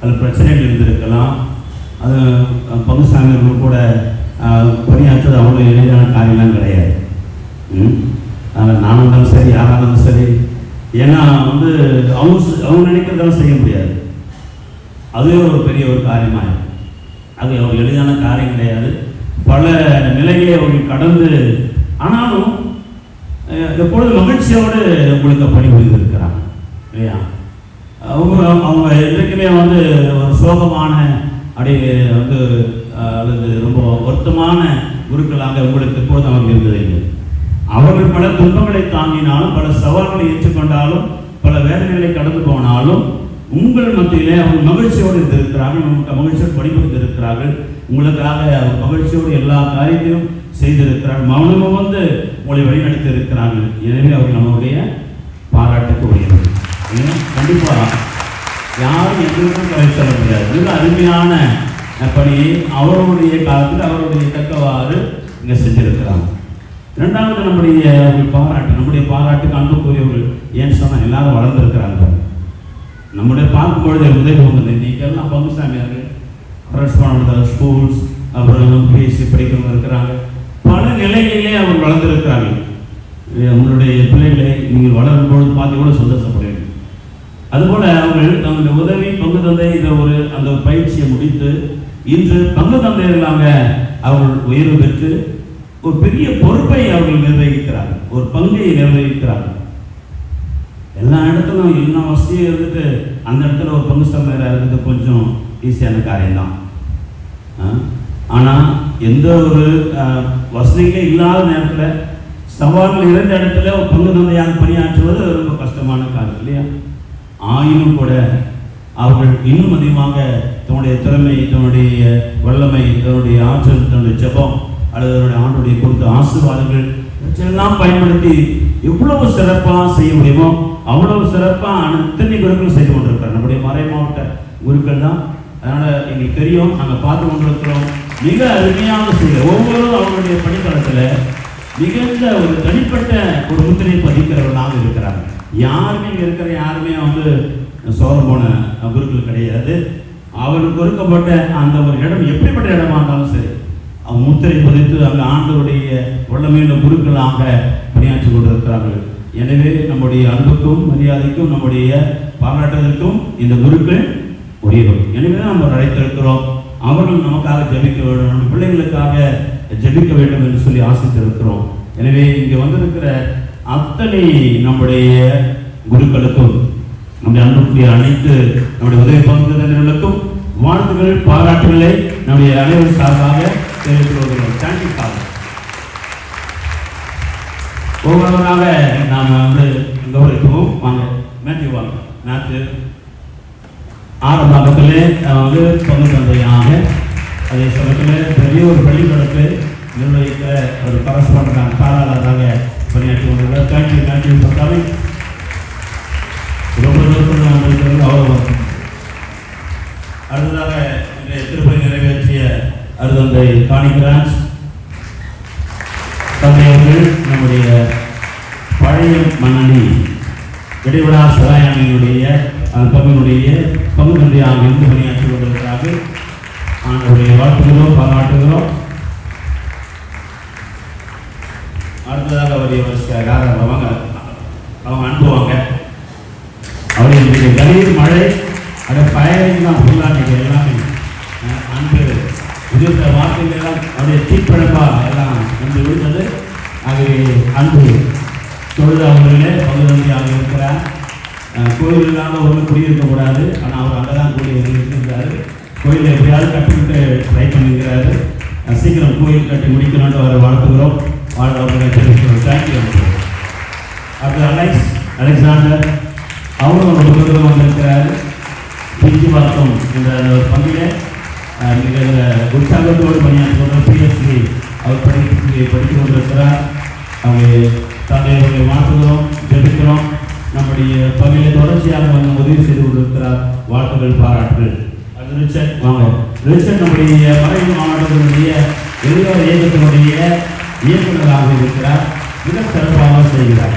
அது பிரச்சனைகள் இருந்திருக்கலாம். அது பங்குசாமி அவர்கள் கூட பணியாற்றுறது அவ்வளோ எளிதான காரியம்லாம் கிடையாது. நானும் இருந்தாலும் சரி, யாராக இருந்தாலும் சரி, ஏன்னா வந்து அவங்க நினைக்கிறதெல்லாம் செய்ய முடியாது. அதுவே ஒரு பெரிய ஒரு காரியமாக, அது ஒரு எளிதான காரியம் கிடையாது. பல நிலைகளை அவர்கள் கடந்து, ஆனாலும் எப்பொழுது மகிழ்ச்சியோடு உங்களுக்கு பணிபுரிந்திருக்கிறாங்க இல்லையா? அவங்க என்றைக்குமே வந்து ஒரு சோகமான வந்து அல்லது ரொம்ப வருத்தமான குருக்களாக உங்களுக்கு எப்போதும் அவர்கள் இருந்ததில்லை. அவர்கள் பல துன்பங்களை தாங்கினாலும், பல சவால்களை ஏற்றுக்கொண்டாலும், பல வேதனைகளை கடந்து போனாலும் உங்கள் மத்தியிலே அவங்க மகிழ்ச்சியோடு இருந்திருக்கிறார்கள். உங்களுக்கு மகிழ்ச்சியோடு பணிபுரிந்திருக்கிறார்கள். உங்களுக்காக அவர் மகிழ்ச்சியோடு எல்லா காரியத்தையும் செய்திருக்கிறார்கள். மௌனமும் வந்து உங்களை வழிநடத்தி இருக்கிறார்கள். எனவே அவர் நம்முடைய பாராட்டுக்கு உரியவர். கண்டிப்பாக யாரும் எதுவும் குறை சொல்ல முடியாது. மிக அருமையான பணியை அவருடைய காலத்தில் அவருடைய தக்கவாறு இங்கே செஞ்சிருக்கிறாங்க. இரண்டாவது நம்முடைய நம்முடைய பாராட்டுக்கு அன்புக்குரியவர்கள் ஏன்னு சொன்னால் எல்லாரும் வளர்ந்துருக்கிறாங்க. நம்முடைய பார்க்கும்பொழுது உதவி வந்தது. நீங்கள்லாம் பங்குசாமியார்கள், கரஸ்பாண்ட் ஸ்கூல்ஸ், அப்புறம் பிஎஸ்சி படிக்கிறவங்க இருக்கிறாங்க. பல நிலைகளிலே அவர் வளர்ந்திருக்கிறார்கள். உங்களுடைய பிள்ளைகளை நீங்கள் வளரும்பொழுது பார்த்து கூட சந்தோஷப்படுவீங்க. அதுபோல் அவர்கள் தங்களுடைய உதவி பங்கு தந்தை அந்த பயிற்சியை முடித்து இன்று பங்கு தந்தைகளாக அவர்கள் உயர்வு பெற்று ஒரு பெரிய பொறுப்பை அவர்கள் நிர்வகிக்கிறார்கள், ஒரு பங்கை நிர்வகிக்கிறார்கள். எல்லா இடத்துலும் எல்லா வசதியும் இருந்துட்டு அந்த இடத்துல ஒரு பங்கு சமையலாக இருக்கிறது கொஞ்சம் ஈஸியான காரியம்தான். ஆனால் எந்த ஒரு வசதிகளே இல்லாத நேரத்தில் சவால்கள் இருந்த இடத்துல ஒரு பங்கு தந்தையாக பணியாற்றுவது ரொம்ப கஷ்டமான காரியம் இல்லையா? ஆயினும் கூட அவர்கள் இன்னும் அதிகமாக தன்னுடைய திறமை, தன்னுடைய வல்லமை, தன்னுடைய ஆற்றல், தன்னுடைய ஜெபம் அல்லது தன்னுடைய ஆண்டுடைய கொடுத்த ஆசீர்வாதங்கள் எல்லாம் பயன்படுத்தி எவ்வளவு சிறப்பாக செய்ய முடியுமோ அவ்வளவு சிறப்பாக அத்தனை குருக்கள் செய்து கொண்டிருக்கிறார். நம்முடைய மறை மாவட்ட குருக்கள் தான். அதனால் எங்களுக்கு தெரியும், நாங்கள் பார்த்து கொண்டிருக்கிறோம். மிக அருமையாக செய்ய ஒவ்வொருவரும் அவங்களுடைய பணித்தளத்தில் மிகுந்த ஒரு தனிப்பட்ட ஒரு முத்திரை பதிக்கிறவர்களாக இருக்கிறாங்க. யாருமே இங்கே இருக்கிற யாருமே வந்து சோரம் போன குருக்கள் கிடையாது. அவருக்கு கொடுக்கப்பட்ட அந்த ஒரு இடம் எப்படிப்பட்ட இடமா இருந்தாலும் சரி, அவங்க முத்திரை பதித்து அங்கே ஆண்டவருடைய வல்லமையுள்ள குருக்களாக பணியாற்றி கொண்டிருக்கிறார்கள். எனவே நம்முடைய அன்புக்கும் மரியாதைக்கும் நம்முடைய பாராட்டுதலுக்கும் இந்த குருக்கள் உரியவர். எனவே நம்ம அழைத்திருக்கிறோம். அவர்கள் நமக்காக ஜெபிக்க வேண்டும், நம்ம பிள்ளைகளுக்காக ஜெபிக்க வேண்டும் என்று சொல்லி ஆசித்திருக்கிறோம். எனவே இங்கே வந்திருக்கிற அத்தனை நம்முடைய குருக்களுக்கும் நம்முடைய அன்புக்குரிய அனைத்து நம்முடைய உதவி பங்குதாரர்களுக்கும் வாழ்த்துக்கள், பாராட்டுகளை நம்முடைய அனைவரும் சார்பாக தெரிவித்துக் கொள்கிறோம். Thank you father. ஒவ்வொருவராக நாம் வந்து கௌரவிக்கவும். வாங்க மேத்யூ, வாங்க மேத்யூ. ஆரம்பத்திலே வந்து பங்கு தந்தையாக, அதே சமயத்தில் பெரிய ஒரு பள்ளிக்கூடத்தை நிர்வகிக்க ஒரு கரஸ்பாண்டாக தாராளராக பணியாற்றி கொண்டிருக்கிறார். Thank you Matthew for coming. ரொம்ப தூரத்தில் வந்திருக்கிறது கௌரவம். அடுத்ததாக இன்றைய திருப்பதி நிறைவேற்றிய அருதந்தை காணிகராஜ் தந்தையவர்கள் நம்முடைய பழைய மன்னனி இடைவிடா சிராயணியினுடைய அந்த பங்குடைய பங்கு தந்தையாக இருந்து பணியாற்றி கொண்டிருக்கிறார்கள். அவருடைய வாழ்த்துகிறோம், பாராட்டுகிறோம். அடுத்ததாக அவருடைய அவங்க அனுப்புவாங்க. அவருடைய கலீர் மழை அதை ஃபயரிங் தான் ஃபுல்லாக நீங்கள் எல்லாமே அன்பு விழுந்த வார்த்தைகள் எல்லாம் அவருடைய தீப்பழப்பா எல்லாம் வந்து விழுந்தது. ஆகவே அன்பு தொழுது அவர்களே பங்குதந்தியாக இருக்கிறார். கோயில் இல்லாத ஒன்று குடியிருக்கக்கூடாது, ஆனால் அவர் அங்கே தான் இருக்கிறாரு. கோயிலை எப்படியாவது கட்டிக்கிட்டு ட்ரை பண்ணிக்கிறாரு. சீக்கிரம் கோயில் கட்டி முடிக்கணும்னு அவரை வாழ்த்துகிறோம். அவர்களை தெரிவிக்கிறோம். தேங்க்யூ. அடுத்து அலெக்சாண்டர் அவரும் ஒரு புத்தகம் வந்திருக்கிறார். பிஜி வாக்கம் என்ற பங்கிலே மிக உற்சாகத்தோடு பணியாற்றி பிஎஸ்சி அவர் படித்து கொண்டிருக்கிறார். அவங்க தந்தையவர்களை வாழ்த்துகிறோம், ஜெபிக்கிறோம். நம்முடைய பகுதியை தொடர்ச்சியாக வந்து உதவி செய்து கொண்டிருக்கிறார். வாழ்த்துக்கள், பாராட்டுகள். அது ரிச்சர்ட், வாங்க ரிச்சர்ட் நம்முடைய மறைவு மாவட்டத்தினுடைய எளியோர் இயக்கத்தினுடைய இயக்குநராக இருக்கிறார். மிக சிறப்பாக செய்கிறார்.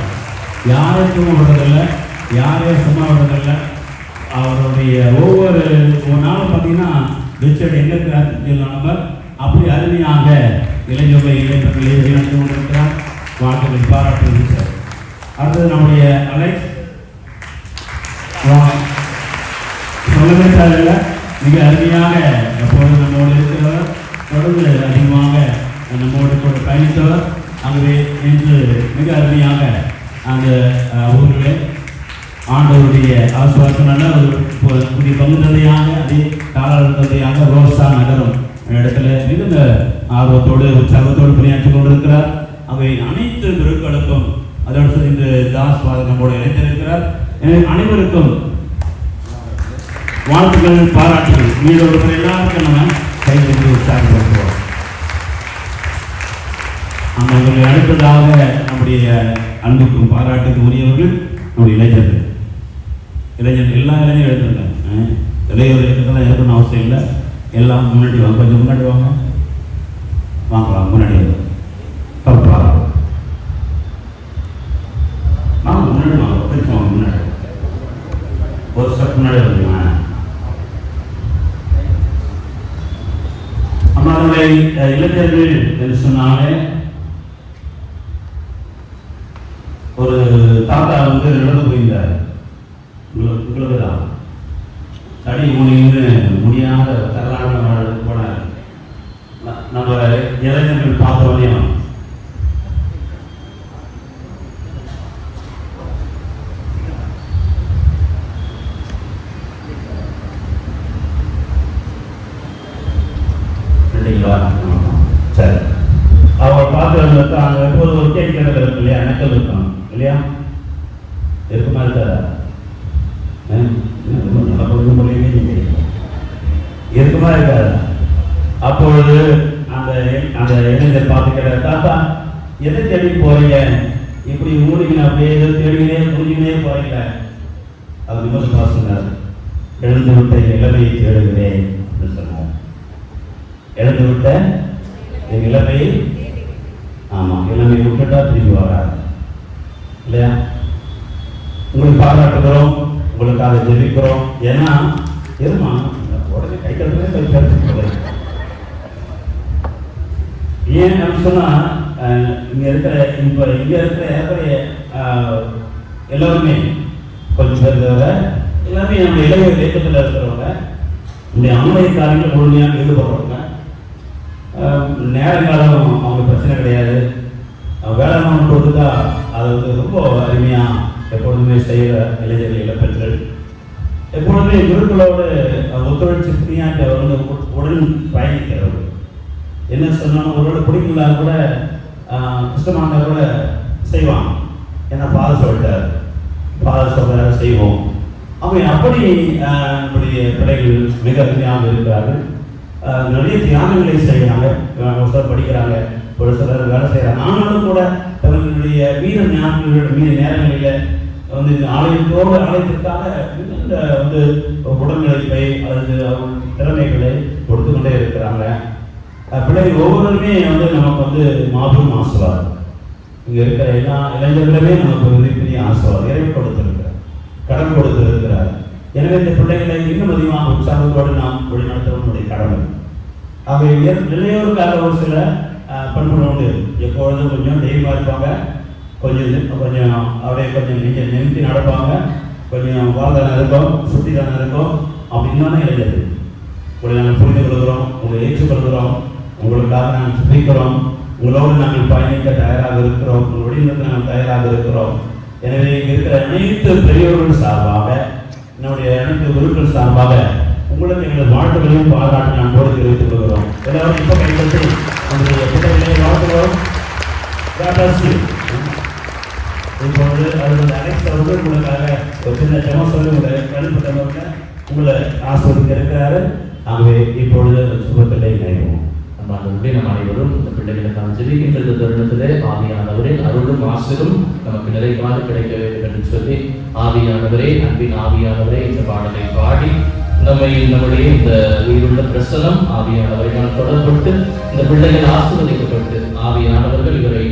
யாருக்கும் விடுறதில்லை, யாரையும் சும்மா விடுறதில்லை. அவர் நம்முடைய ஒவ்வொரு நாளும் பார்த்தீங்கன்னா ரிச்சர்ட் எங்கே இருக்கிறார் நம்பர் அப்படி அருமையாக இளைஞர்கள் இளைஞர்களை வழிநடத்தி கொண்டிருக்கிறார். வாழ்த்துக்கள், பாராட்டு ரிச்சர்ட். அடுத்தது நம்முடைய அலெக்ஸ் சொல்லவே தேவையில்ல, மிக அருமையாக எப்போது நம்மோடு இருக்கிறவர், தொடர்ந்து அதிகமாக நம்மோடு கூட பயணித்தவர். ஆகவே இன்று மிக அருமையாக அந்த ஊரில் ஆண்டவருடைய ஆசுவாசனால ஒரு புதிய பங்கு தந்தையாக அதே காலாளர் தந்தையாக ரோசா நகரம் இடத்துல மிகுந்த ஆர்வத்தோடு உற்சாகத்தோடு பணியாற்றி கொண்டிருக்கிறார். அவை அனைத்து குருக்களுக்கும் அதோடு இந்த தாஸ் ஃபாதர் நம்மோடு இணைந்திருக்கிறார். எனவே அனைவருக்கும் வாழ்த்துக்கள், பாராட்டுகள். மீதோடு எல்லாருக்கும் நம்ம கைது உற்சாகப்படுத்துவோம். அவர்களை அடுத்ததாக நம்முடைய அன்புக்கும் பாராட்டுக்கும் உரியவர்கள் நம்முடைய இளைஞர்கள். இளைஞர்கள் எல்லா இளைஞரும் எடுத்துருக்காங்க. இளையோர் எடுத்துக்கலாம் இருக்கணும்னு அவசியம் இல்லை. எல்லாம் முன்னாடி வாங்க, கொஞ்சம் முன்னாடி வாங்க, வாங்கலாம் முன்னாடி வாங்க, முன்னாடி வாங்க, கொஞ்சம் வாங்க முன்னாடி, ஒரு ஸ்டெப் முன்னாடி வந்துங்க. நம்மளுடைய இளைஞர்கள் என்று சொன்னாலே ஒரு தாத்தா நடந்து போயிருந்தார். உங்களுக்கு தான் தடி மூலின்னு முடியாத தரலான போனார். நம்ம இளைஞர்கள் பார்த்தோனையும் சரி, அவர் பார்த்து அங்கே எப்போது ஒரு கேள்வி கிடக்கு இருக்கு இல்லையா, நக்கல் இருக்கும் இல்லையா, இருக்குமா இருக்காதா? இருக்குமா இருக்காதா? அப்பொழுது அந்த அந்த இளைஞர் பார்த்து கேட்ட, தாத்தா எதை தேடி போறீங்க, இப்படி மூடிக்கின அப்படியே எதை தேடிக்கினே முடிஞ்சுக்கினே போறீங்க? அது விமர்சனம் சொன்னார். எழுந்து விட்ட இளமையை தேடுகிறேன் என்று சொன்னார். எழுந்து விட்ட என் இளமையை, ஆமாம், இளமையை விட்டுட்டா திரும்பி வராது இல்லையா? உங்களுக்கு பாராட்டுகிறோம், உங்களுக்காக ஜெபிக்கிறோம். ஏன்னா எதுமா உடனே கை கட்டுறதே போய் கருத்து ஏன் அப்படின்னு சொன்னா இங்கே இருக்கிற ஏற்படைய எல்லாருமே கொஞ்சம் பேர் தவிர எல்லாமே நம்முடைய இளைஞர் இயக்கத்தில் இருக்கிறவங்க, நம்முடைய ஆன்மீக காரியங்கள் முழுமையாக ஈடுபடுறவங்க. நேரங்காலம் அவங்க பிரச்சனை கிடையாது. வேலை கொடுத்தா அது ரொம்ப அருமையாக எப்பொழுதுமே செய்கிற இளைஞர்கள் இளப்பெண்கள் எப்பொழுதுமே குருக்களோடு ஒத்துழைச்சி பணியாற்ற உடன் பயணிக்கிறவர்கள். என்ன சொன்னாலும் ஒருவேளை பிடிக்கல கூட கஷ்டமாக கூட செய்வான். ஏன்னா ஃபாதர் சொல்லிட்டார், ஃபாதர் சொல்ற செய்வோம். அவங்க அப்படி நம்முடைய பிள்ளைகள் மிக அருமையாக இருக்கிறார்கள். நிறைய தியானங்களை செய்கிறாங்க, ஒரு சிலர் படிக்கிறாங்க, ஒரு சிலர் வேலை செய்கிறாங்க. ஆனாலும் கூட தங்களுடைய மீத நேரங்களில் இந்த ஆலயத்திற்காக உடல்நிலைப்பை அல்லது திறமைகளை கொடுத்து கொண்டே இருக்கிறாங்க. பிள்ளைகள் ஒவ்வொருவருமே நமக்கு மாபெரும் ஆசீர்வாதம். இங்கே இருக்கிற எல்லா இளைஞர்களுமே நமக்கு ஒரு பெரிய ஆசீர்வாதம் இறை கொடுத்திருக்கிறார், கடன் கொடுத்திருக்கிறார். எனவே இந்த பிள்ளைகளை இன்னும் அதிகமாக உற்சாகத்தோடு நாம் வழிநடத்த நம்முடைய கடமை. அவை இளையோருக்காக ஒரு சில பண்புகள் உண்டு. எப்பொழுதும் கொஞ்சம் தைரியமாக இருப்பாங்க, கொஞ்சம் அப்படியே கொஞ்சம் நீங்கள் நிறுத்தி நடப்பாங்க, கொஞ்சம் வாழ்தானே இருக்கும், சுற்றி தானே இருக்கும். அப்படின்னா இளைஞர்கள் உங்களை நாங்கள் புரிந்து கொள்கிறோம், உங்களை ஏற்றுக்கொள்கிறோம், உங்களுக்காக நாங்கள் சிந்திக்கிறோம், உங்களோடு நாங்கள் பயணிக்க தயாராக இருக்கிறோம், உங்கள் வழிநடத்த நாங்கள் தயாராக இருக்கிறோம். எனவே இங்கே இருக்கிற அனைத்து பெரியவர்கள் சார்பாக, என்னுடைய அனைத்து குருக்கள் சார்பாக உங்களுக்கு எங்களது வாழ்த்துக்களையும் பாராட்டு நான் போடு தெரிவித்துக் கொள்கிறோம். எல்லாரும் இப்போ கைப்பற்றி நம்முடைய பிள்ளைகளை வாழ்த்துகிறோம். இப்பொழுது அவர்கள் அனைத்து அவர்கள் உங்களுக்காக ஒரு சின்ன ஜெபம் சொல்லி உங்களை கழிப்பட்டவங்க உங்களை ஆசிர்வதிக்க இருக்கிறாரு. ஆகவே இப்பொழுது சுபத்திலே இணைவோம். நம்ம அனைவரும் இந்த பிள்ளைகளுக்கான ஜெபிக்கின்ற தருணத்திலே ஆவியானவரே அருளும் ஆசிரும் நமக்கு நிறைவாக கிடைக்க வேண்டும் என்று சொல்லி, ஆவியானவரே, அன்பின் ஆவியானவரே, இந்த பாடலை பாடி நம்முடைய இந்த உயிருள்ள பிரசனம் ஆவியானவரையால் தொடர்பட்டு இந்த பிள்ளைகள் ஆசீர்வதிக்கப்பட்டு ஆவியானவர்கள் இவரை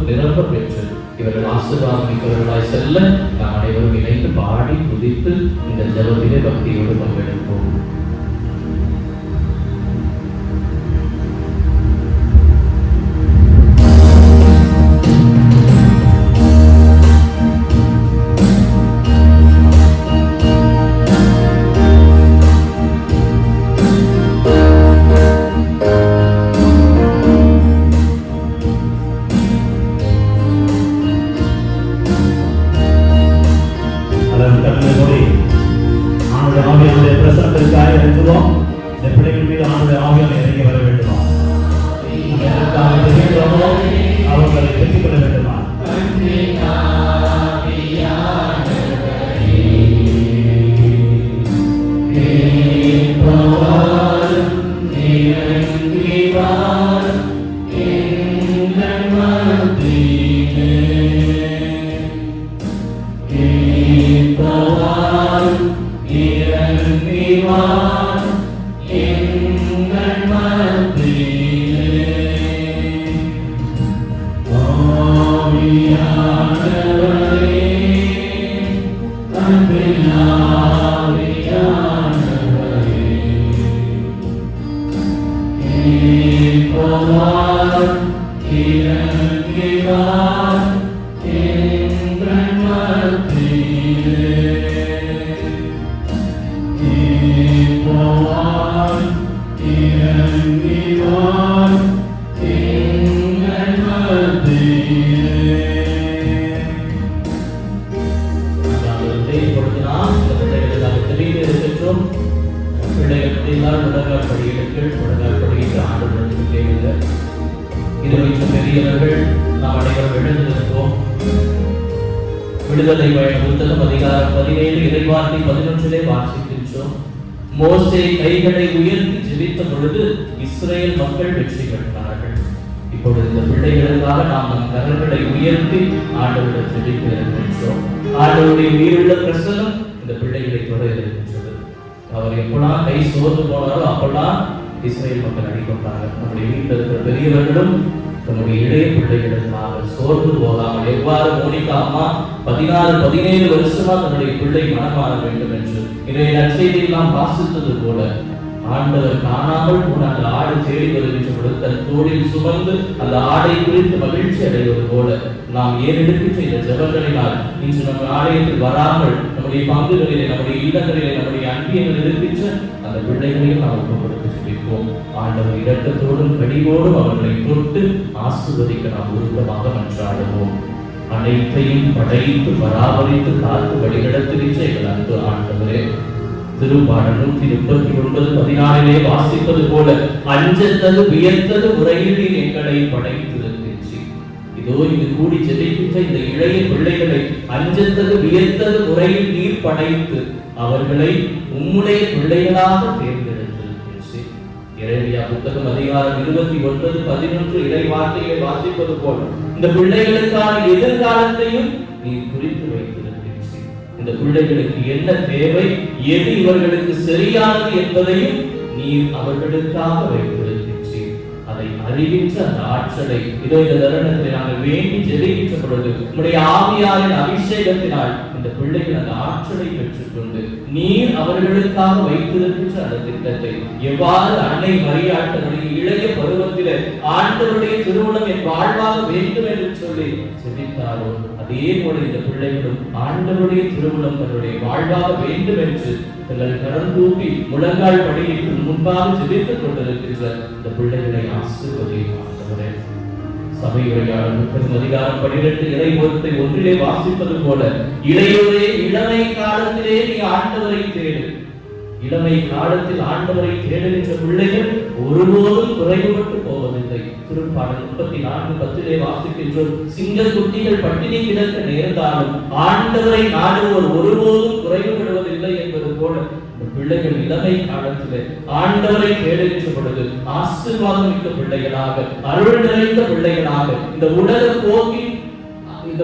நிரப்ப பெற்று இவர்கள் ஆசீர்வாதம் மிக்கவர்களாய் செல்ல நாம் அனைவரும் இணைந்து பாடி துதித்து இந்த ஜெபத்திலே பக்தியோடு பங்கெடுப்போம். விடுதலை புத்தகம் அதிகாரம் 17 இறைவார்த்தை 11 வாசிக்கின்றோம். மோசே கைகளை உயர்த்தி ஜெபித்த பொழுது இஸ்ரேல் மக்கள் வெற்றி பெற்றார்கள். இப்பொழுது இந்த பிள்ளைகளுக்காக நாம் நம் கரங்களை உயர்த்தி ஆண்டவரிடம் ஜெபிக்க இருக்கின்றோம். ஆண்டவருடைய உயிருள்ள பிரசன்னம் இந்த பிள்ளைகளை தொட இருக்கின்றது. அவர் எப்பெல்லாம் கை சோர்ந்து போனாரோ அப்பெல்லாம் இஸ்ரேல் மக்கள் அடிக்கொண்டார்கள். நம்முடைய வீட்டில் இருக்கிற பெரியவர்களும் நம்முடைய இளைய பிள்ளைகளுக்காக சோர்ந்து போகாமல் எவ்வாறு மோனிகா அம்மா 16-17 வருஷமா தன்னுடைய பிள்ளை மனமாற வேண்டும் என்று இன்றைய நற்செய்தியில் நாம் வாசித்தது போல ஆண்டவர் காணாமல் போன அந்த ஆடு தேடி வருகின்ற பொழுது தன் தோளில் சுமந்து அந்த ஆடை குறித்து மகிழ்ச்சி அடைவது போல நாம் ஏறெடுக்கின்ற இந்த ஜெபங்களினால் இன்று நம்ம ஆலயத்தில் வராமல் நம்முடைய பங்குகளிலே, நம்முடைய இல்லங்களிலே, நம்முடைய அன்பியங்கள் இருக்கின்ற அந்த பிள்ளைகளையும் நாம் ஒப்புக்கொடுத்து ஜெபிப்போம். ஆண்டவர் இரக்கத்தோடும் கனிவோடும் அவர்களை தொட்டு ஆசீர்வதிக்க நாம் உருவமாக மன்றாடுவோம். அனைத்தையும் படைத்து பராமரித்து காத்து வழிநடத்துகின்ற எங்கள் அன்பு ஆண்டவரே, திருப்பாடல் 139:14 வாசிப்பது போல அஞ்சத்தது வியத்தது முறையில் நீர் எங்களை படைத்திருக்கின்றீர். இதோ இது கூடி ஜெபிக்கின்ற இந்த இளைய பிள்ளைகளை அஞ்சத்தது வியத்தது முறையில் நீர் படைத்து அவர்களை உம்முடைய பிள்ளைகளாக தேர்ந்தெடுத்திருக்கின்றீர். எரேமியா புத்தகம் அதிகாரம் 29:11 இறை வார்த்தையை வாசிப்பது போல இந்த பிள்ளைகளுக்கான எதிர்காலத்தையும் நீர் குறித்து வைத்திருக்கின்றீர். இந்த பிள்ளைகளுக்கு என்ன தேவை, எது இவர்களுக்கு சரியானது என்பதையும் நீர் அவர்களுக்காக வைத்திருக்கின்றீர். அதை அறிகின்ற அந்த ஆற்றலை இதோ இந்த தருணத்தில் நாங்கள் வேண்டி ஜெபிக்கின்ற பொழுது உம்முடைய ஆவியாரின் அபிஷேகத்தினால் இந்த பிள்ளைகள் அந்த ஆற்றலை பெற்றுக்கொண்டு நீர் அவர்களுக்காக வைத்திருக்கின்ற அந்த திட்டத்தை எவ்வாறு அன்னை மரியாள் தன்னுடைய இளைய பருவத்திலே ஆண்டவருடைய திருவுளம் என் வாழ்வாக வேண்டும் என்று சொல்லி ஜெபித்தாரோ அதே போல இந்த பிள்ளைகளும் ஆண்டவருடைய திருவுளம் தன்னுடைய வாழ்வாக வேண்டும் என்று தங்கள் கரம் தூக்கி முழங்கால் படியிட்டு முன்பாக ஜெபித்துக் கொண்டிருக்கின்ற இந்த பிள்ளைகளை ஆசீர்வதியும் ஆண்டவரே. சபை உரையாடல் புத்தகம் அதிகாரம் 12 இறை ஒருத்தை 1 வாசிப்பது போல இளையோரே இளமை காலத்திலே நீ ஆண்டவரை தேடு. இளமை காலத்தில் ஆண்டவரை தேடுகின்ற பிள்ளைகள் ஒருபோதும் குறைவுபட்டு போவதில்லை. திருப்பாடல் 34:10 வாசிக்கின்றோம். சிங்க குட்டிகள் பட்டினி கிடக்க நேர்ந்தாலும் ஆண்டவரை நாடுவோர் ஒருபோதும் குறைவுபடுவதில்லை என்பது போல பிள்ளைகள் இளமை காலத்திலே ஆண்டவரை தேடுகின்ற பொழுது ஆசீர்வாதம் மிக்க பிள்ளைகளாக, அருள் நிறைந்த பிள்ளைகளாக இந்த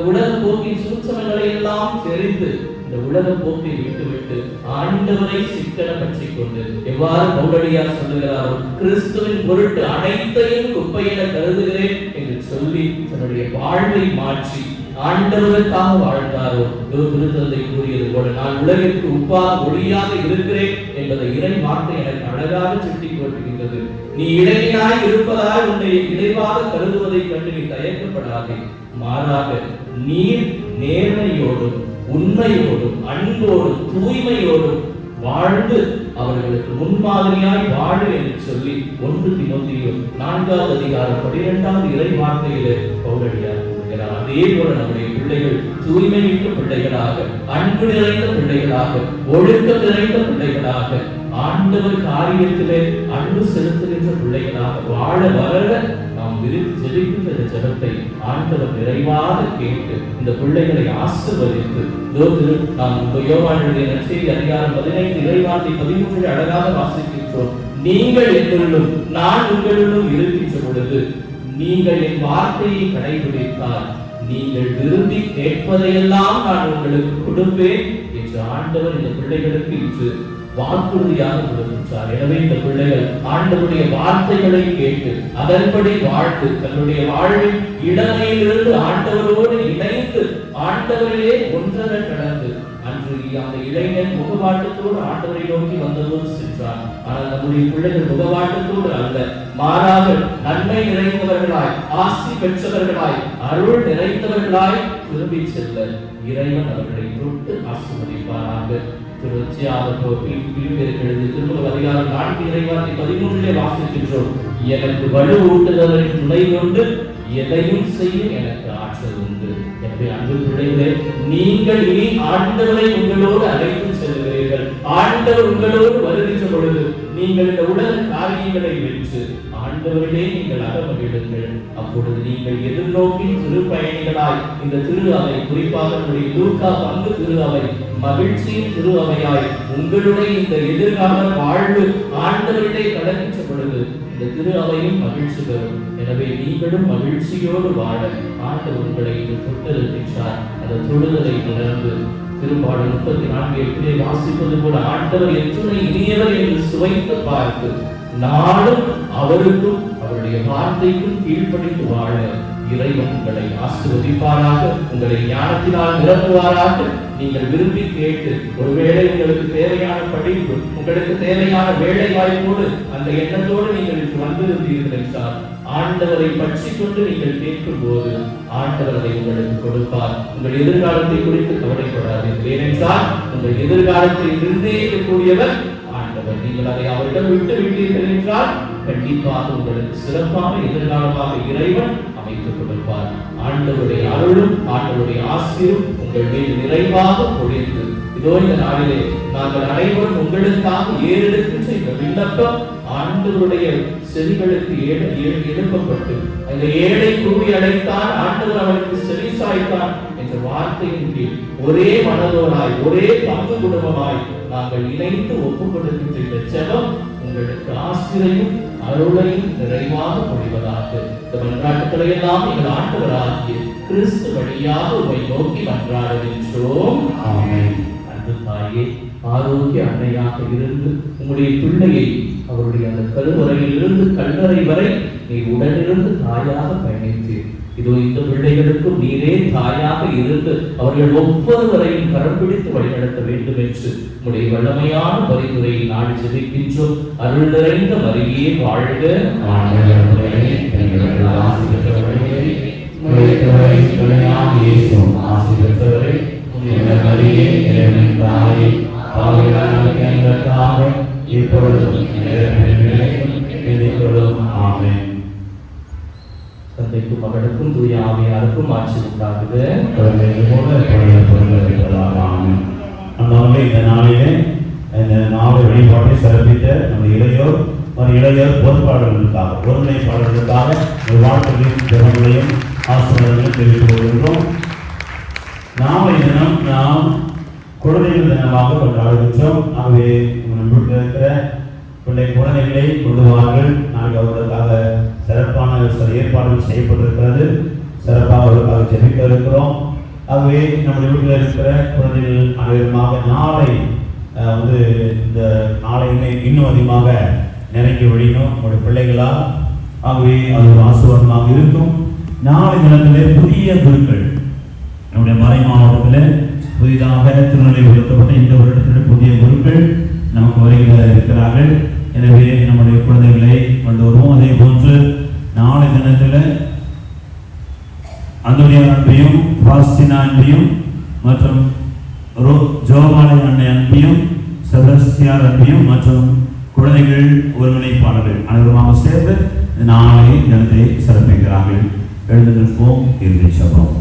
உலக போக்கின் சூட்சமங்களை எல்லாம் தெரிந்து இந்த உலக போக்கை விட்டுவிட்டு ஆண்டவரை சிக்கன பற்றி கொண்டு எவ்வாறு பவுலடியார் சொல்லுகிறாரோ கிறிஸ்துவின் பொருட்டு அனைத்தையும் குப்பையில கருதுகிறேன் என்று சொல்லி தன்னுடைய வாழ்வை மாற்றி ஆண்டவருக்காக வாழ்ந்தாரோ, திருத்தந்தை கூறியது போல நான் உலகிற்கு உப்பாக ஒளியாக இருக்கிறேன் என்பதை இறை வார்த்தை எனக்கு அழகாக சுட்டி காட்டுகின்றது. நீ இளைஞனாய் இருப்பதால் உன்னை இளைவாக கருதுவதை கண்டு நீ தயக்கப்படாதே. மாறாக நீர் நேர்மையோடும் உண்மையோடும் அன்போடும் தூய்மையோடும் வாழ்ந்து அவர்களுக்கு முன்மாதிரியாய் வாழு என்று சொல்லி 1 தீமோத்தேயு 4வது அதிகாரம் 12வது இறை வார்த்தையிலே பவுலடியார் கூறுகிறார். அதே போல நம்முடைய பிள்ளைகள் தூய்மைமிக்க பிள்ளைகளாக, அன்பு நிறைந்த பிள்ளைகளாக, ஒழுக்கம் நிறைந்த பிள்ளைகளாக, ஆண்டவர் காரியத்திலே அன்பு செலுத்துகின்ற பிள்ளைகளாக வாழ வளர நாம் விரித்து ஜெபிக்கின்ற ஜெபத்தை ஆண்டவர் நிறைவாக கேட்டு இந்த பிள்ளைகளை ஆசீர்வதித்து நாம் யோவானுடைய நற்செய்தி அதிகாரம் 15 இறைவார்த்தை 13 அழகாக வாசிக்கின்றோம். நீங்கள் என்னுள்ளும் நான் உங்களுள்ளும் இருக்கின்ற பொழுது நீங்கள் என் வார்த்தையை கடைபிடித்தால் நீங்கள் விரும்பி கேட்பதையெல்லாம் நான் உங்களுக்கு கொடுப்பேன் என்று ஆண்டவர் இந்த பிள்ளைகளுக்கு இன்று வாக்குறுதியாக கொடுக்கின்றார். எனவே இந்த பிள்ளைகள் ஆண்டவருடைய வார்த்தைகளை கேட்டு அதன்படி வாழ்ந்து தன்னுடைய வாழ்வின் இளமையிலிருந்து ஆண்டவரோடு இணைந்து ஆண்டவரிலே ஒன்றர கடந்து அன்று அந்த இளைஞன் முகவாட்டத்தோடு ஆண்டவரை நோக்கி வந்தபோது சென்றார். ஆனால் நம்முடைய பிள்ளைகள் முகவாட்டத்தோடு அல்ல, மாறாக நன்மை நிறைந்தவர்களாய், ஆசி பெற்றவர்களாய், அருள் நிறைந்தவர்களாய் திரும்பி செல்ல இறைவன் அவர்களை தொட்டு ஆசீர்வதிப்பாராக. திருமுக அதிகாரம் 4 இறைவார்த்தை 13 வாசிக்கின்றோம். எனக்கு வலு ஊட்டுதலின் துணை கொண்டு எதையும் செய்ய எனக்கு ஆற்றல் உண்டு. எனவே அன்பு பிள்ளைகளே, நீங்கள் இனி ஆண்டவரை உங்களோடு அழைத்து செல்கிறீர்கள். ஆண்டவர் உங்களோடு வருகின்ற பொழுது நீங்கள் இந்த உலக காரியங்களை வென்று ஆண்டவரிலே நீங்கள் அகமகிழுங்கள். அப்பொழுது நீங்கள் எதிர்நோக்கி திருப்பயணிகளாய் இந்த திரு அவை, குறிப்பாக நம்முடைய லூக்கா பங்கு திரு அவை மகிழ்ச்சியின் திரு அவையாய் உங்களுடைய இந்த எதிர்கால வாழ்வு ஆண்டவரிலே கடக்கின்ற பொழுது இந்த திரு அவையும் மகிழ்ச்சி பெறும். எனவே நீங்களும் மகிழ்ச்சியோடு வாழ ஆண்டவர் உங்களை தொட்டிருக்கின்றார். அந்த தொடுதலை உணர்ந்து திருப்பாடல் 34 வாசிப்பது போல ஆண்டவர் எத்தனை இனியவர் என்று சுவைத்து பார்த்து நாளும் அவருக்கும் அவருடைய வார்த்தைக்கும் கீழ்ப்படிந்து வாழ இறைவன் உங்களை ஆசீர்வதிப்பாராக, உங்களை ஞானத்தினால் நிரப்புவாராக. நீங்கள் விரும்பி கேட்டு ஒருவேளை உங்களுக்கு தேவையான படிப்பு, உங்களுக்கு தேவையான வேலை வாய்ப்போடு அந்த எண்ணத்தோடு நீங்கள் வந்திருந்தீர்கள் என்றால் ஆண்டவரை பற்றி கொண்டு நீங்கள் கேட்கும் போது ஆண்டவர் அதை உங்களுக்கு கொடுப்பார். உங்கள் எதிர்காலத்தை குறித்து கவலைப்படாதீர்கள். ஏனென்றால் உங்கள் எதிர்காலத்தை நிர்ணயிக்கக்கூடியவர் ஆண்டவர். நீங்கள் அதை அவரிடம் விட்டு விட்டீர்கள் என்றால் கண்டிப்பாக உங்களுக்கு சிறப்பான எதிர்காலமாக இறைவன் அமைத்துக் கொடுப்பார். ஆண்டவருடைய அருளும் ஆண்டவருடைய ஆசீரும் உங்கள் மீது நிறைவாக பொழிந்து இதோ இந்த நாளிலே நாங்கள் அனைவரும் உங்களுக்காக ஏறெடுக்கின்ற இந்த விண்ணப்பம் ஆண்டவருடைய செவிகளுக்கு எழுப்பப்பட்டு அந்த ஏழை கூறி அழைத்தான், ஆண்டவர் அவருக்கு செவி சாய்த்தான் என்ற வார்த்தையின் கீழ் ஒரே மனதோராய் ஒரே பங்கு குடும்பமாய் நாங்கள் இணைந்து ஒப்புக் கொடுக்கின்ற இந்த ஜெபம் உங்களுக்கு ஆசிரையும் அருளையும் நிறைவாக பொழிவதாக. இந்த மன்றாட்டுக்களை எல்லாம் எங்கள் ஆண்டவராகிய கிறிஸ்து வழியாக உம்மை நோக்கி மன்றாடுகின்றோம். ஆமென். அன்பு தாயே, ஆரோக்கிய அன்னையாக இருந்து உங்களுடைய பிள்ளையை அவருடைய அந்த கருவறையிலிருந்து கல்லறை வரை நீ உடனிருந்து தாயாக பயணித்தீர். இதோ இந்த பிள்ளைகளுக்கும் நீரே தாயாக இருந்து அவர்கள் ஒவ்வொருவரையும் கரம் பிடித்து வழிநடத்த வேண்டும் என்று உடைய வல்லமையான பரிந்துரையை நாடி ஜெபிக்கின்றோம். அருள் நிறைந்த மரியே வாழ்க. தந்தைக்கும் மகனுக்கும் தூய ஆவியாருக்கும் ஆட்சி உண்டாகுக. அந்த இந்த நாளிலே இந்த நாளை வழிபாட்டை சிறப்பித்த நம்ம இளையோர் பொறுப்பாளர்களுக்காக ஒருங்கிணைப்பாளர்களுக்காக வாழ்க்கையின் திறமைகளையும் ஆசிரியர்களையும் தெரிவித்துக் கொள்கின்றோம். நாளை தினம் நாம் குழந்தைகள் தினமாக கொண்டாடுகின்றோம். ஆகவே நம்மளுக்கு இருக்கிற குழந்தைகளை கொண்டுவார்கள். நாங்கள் அவர்களுக்காக சிறப்பான ஏற்பாடுகள் செய்யப்பட்டிருக்கிறது. சிறப்பாக அவர்களுக்காக ஜெபிக்க இருக்கிறோம். ஆகவே நம்முடைய வீட்டில் இருக்கிற குழந்தைகள் அனைவருமாக நாளை இந்த நாளையுமே இன்னும் அதிகமாக நினைக்க வழியணும் நம்முடைய பிள்ளைகளால். ஆகவே அது ஒரு ஆசீர்வாதமாக இருக்கும். நாளை தினத்திலே புதிய குருக்கள் நம்முடைய மறை மாவட்டத்தில் புதிதாக திருநிலை உயர்த்தப்பட்ட இந்த வருடத்தில் புதிய குருக்கள் நமக்கு வருகிற இருக்கிறார்கள். எனவே நம்முடைய குழந்தைகளை கொண்டு வருவோம். அதே போன்று நாளை தினத்தில் அந்தோனியார் அன்பியும் பாஸ்டினா அன்பியும் மற்றும் ஜோபாலை அன்னை அன்பியும் செபஸ்தியார் அன்பியும் மற்றும் குழந்தைகள் ஒருங்கிணைப்பாளர்கள் அனைவருமாக சேர்ந்து நாளை தினத்தை சிறப்பிக்கிறார்கள். எழுந்து நிற்போம். இறுதி சபம்.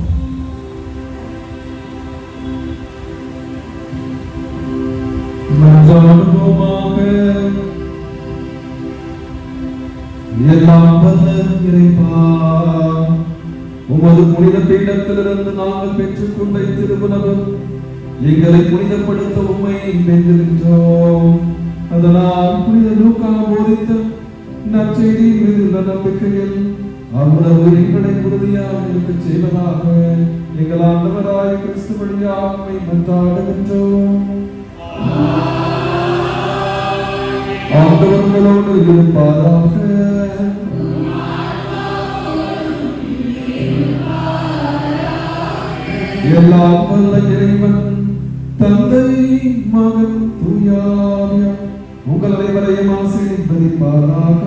எல்லாம் வல்ல இறைவா, உமது புனித பீடத்திலிருந்து நாங்கள் பெற்றுக்கொண்ட திருவுணவு எங்களை புனிதப்படுத்த உம்மை பெற்றிருக்கிறோம். அதனால் புனித லூக்கா போதித்த நற்செய்தியின் மீது உள்ள நம்பிக்கையில் அவ்வுணவு எங்களை உறுதியாக இருக்கச் செய்வதாக எங்கள் ஆண்டவராய கிறிஸ்து வழியாக உம்மை மன்றாடுகின்றோம். ஆண்டவர் உங்களோடு இருப்பாராக. எல்லாம் வல்ல இறைவன் தந்தை மகன் தூயாவியார் உங்கள் அனைவரையும் ஆசீர்வதிப்பாராக.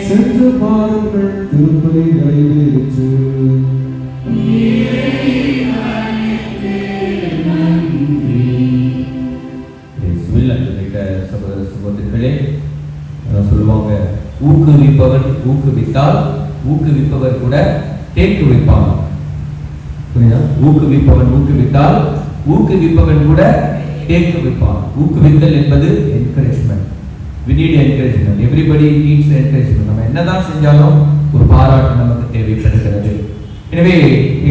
சென்று பாருங்கள், திருப்பலி நிறைவேற்று. சகோதரர்களே, சொல்லுவாங்க, ஊக்குவிப்பவன் ஊக்குவித்தால் ஊக்குவிப்பவர் கூட தேக்கு வைப்பாங்க. புரியுதா? ஊக்குவிப்பவன் ஊக்குவித்தால் ஊக்குவிப்பவன் கூட தேக்கு வைப்பான். ஊக்குவித்தல் என்பது encouragement. we need encouragement. everybody needs encouragement. நம்ம என்னதான் செஞ்சாலும் ஒரு பாராட்டு நமக்கு தேவைப்படுகிறது. எனவே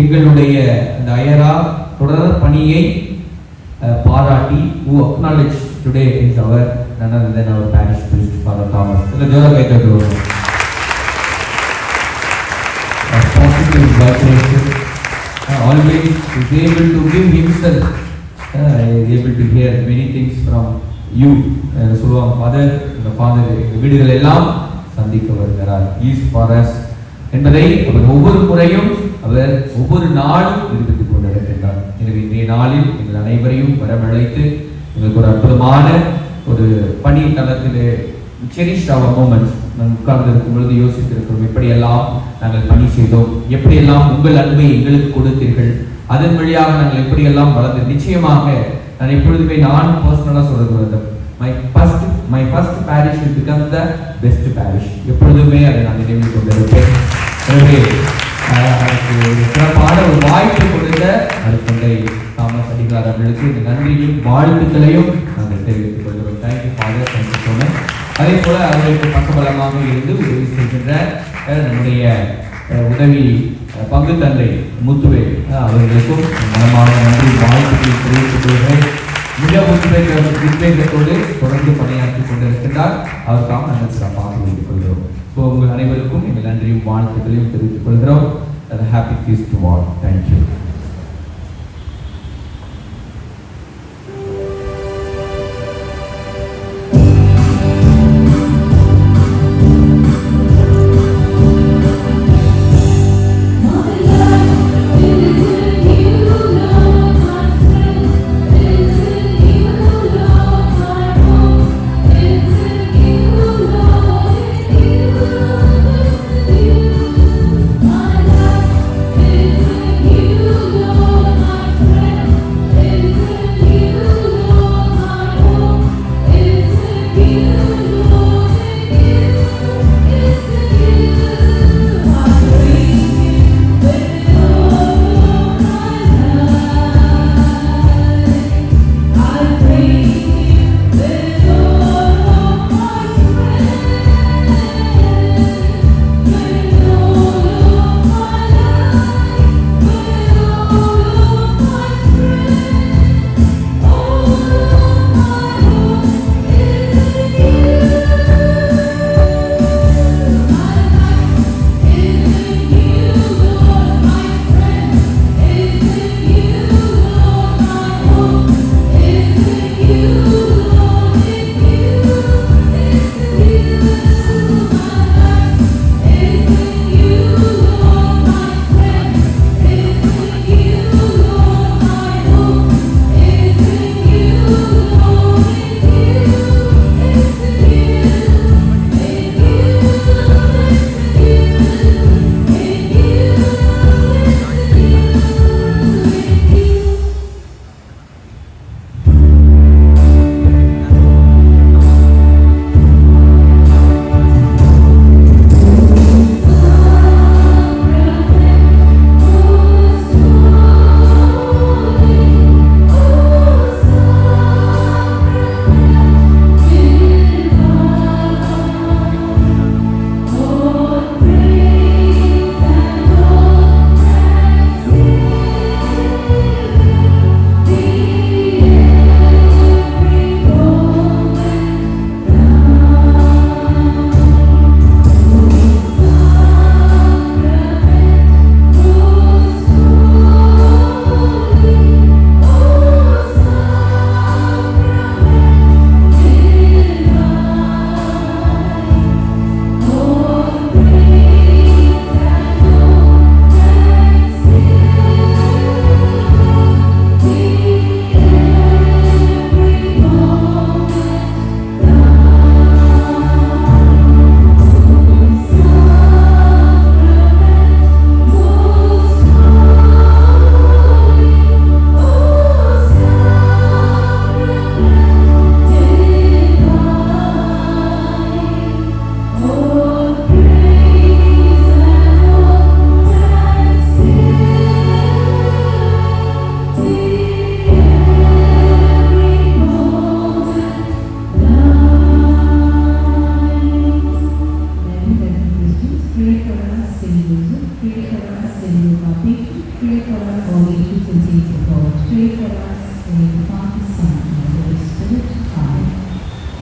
எங்களுடைய அந்த அயரா தொடர் பணியை பாராட்டி who acknowledge today is our none other than our parish priest Father Thomas. இந்த ஜோரா கைத்தட்டு positive vibration, always is able to give himself, is able to hear many things from you. சொல்லுவாங்க, ஃபாதர் இந்த ஃபாதர் வீடுகள் எல்லாம் சந்திக்க வருகிறார், is for us என்பதை அவர் ஒவ்வொரு முறையும் அவர் ஒவ்வொரு நாளும் நிரூபித்துக் கொண்டிருக்கின்றார். எனவே இன்றைய நாளில் எங்கள் அனைவரையும் வரவழைத்து எங்களுக்கு ஒரு அற்புதமான ஒரு பணி தளத்திலே செரிஷ் அவர் மூமெண்ட்ஸ் நான் உட்கார்ந்து இருக்கும் பொழுது யோசித்திருக்கிறோம், எப்படியெல்லாம் நாங்கள் பணி செய்தோம், எப்படியெல்லாம் உங்கள் அன்பை எங்களுக்கு கொடுத்தீர்கள், அதன் வழியாக நாங்கள் எப்படியெல்லாம் வளர்ந்து. நிச்சயமாக நான் எப்பொழுதுமே நான் பர்சனலாக சொல்றது, my first parish will become the best parish. எப்பொழுதுமே அதை நான் நினைவில் கொண்டிருப்பேன். எனவே ஒரு சிறப்பான ஒரு வாய்ப்பு கொடுத்த அருட்தந்தை தாமஸ் அடிகளார் அவர்களுக்கு இந்த நன்றியும் வாழ்த்துக்களையும் நாங்கள் தெரிவித்துக் கொள்கிறோம். Thank you father, thank you so much. அதே போல அவர்களுக்கு பக்கபலமாக இருந்து உதவி செய்கின்ற நம்முடைய உதவி பங்கு தந்தை முத்துவே அவர்களுக்கும் மனமான நன்றி வாழ்த்துக்களை தெரிவித்துக் கொள்கிறேன். மிக உத்வேகத்தோடு தொடர்ந்து பணியாற்றிக் கொண்டிருக்கின்றார். அவருக்காக நாங்கள் சிறப்பாக வைத்துக் கொள்கிறோம். ஸோ உங்கள் அனைவருக்கும் எங்கள் நன்றியும் வாழ்த்துக்களையும் தெரிவித்துக் கொள்கிறோம். Happy feast to all. Thank you. You a new topic. Pray for us all to continue.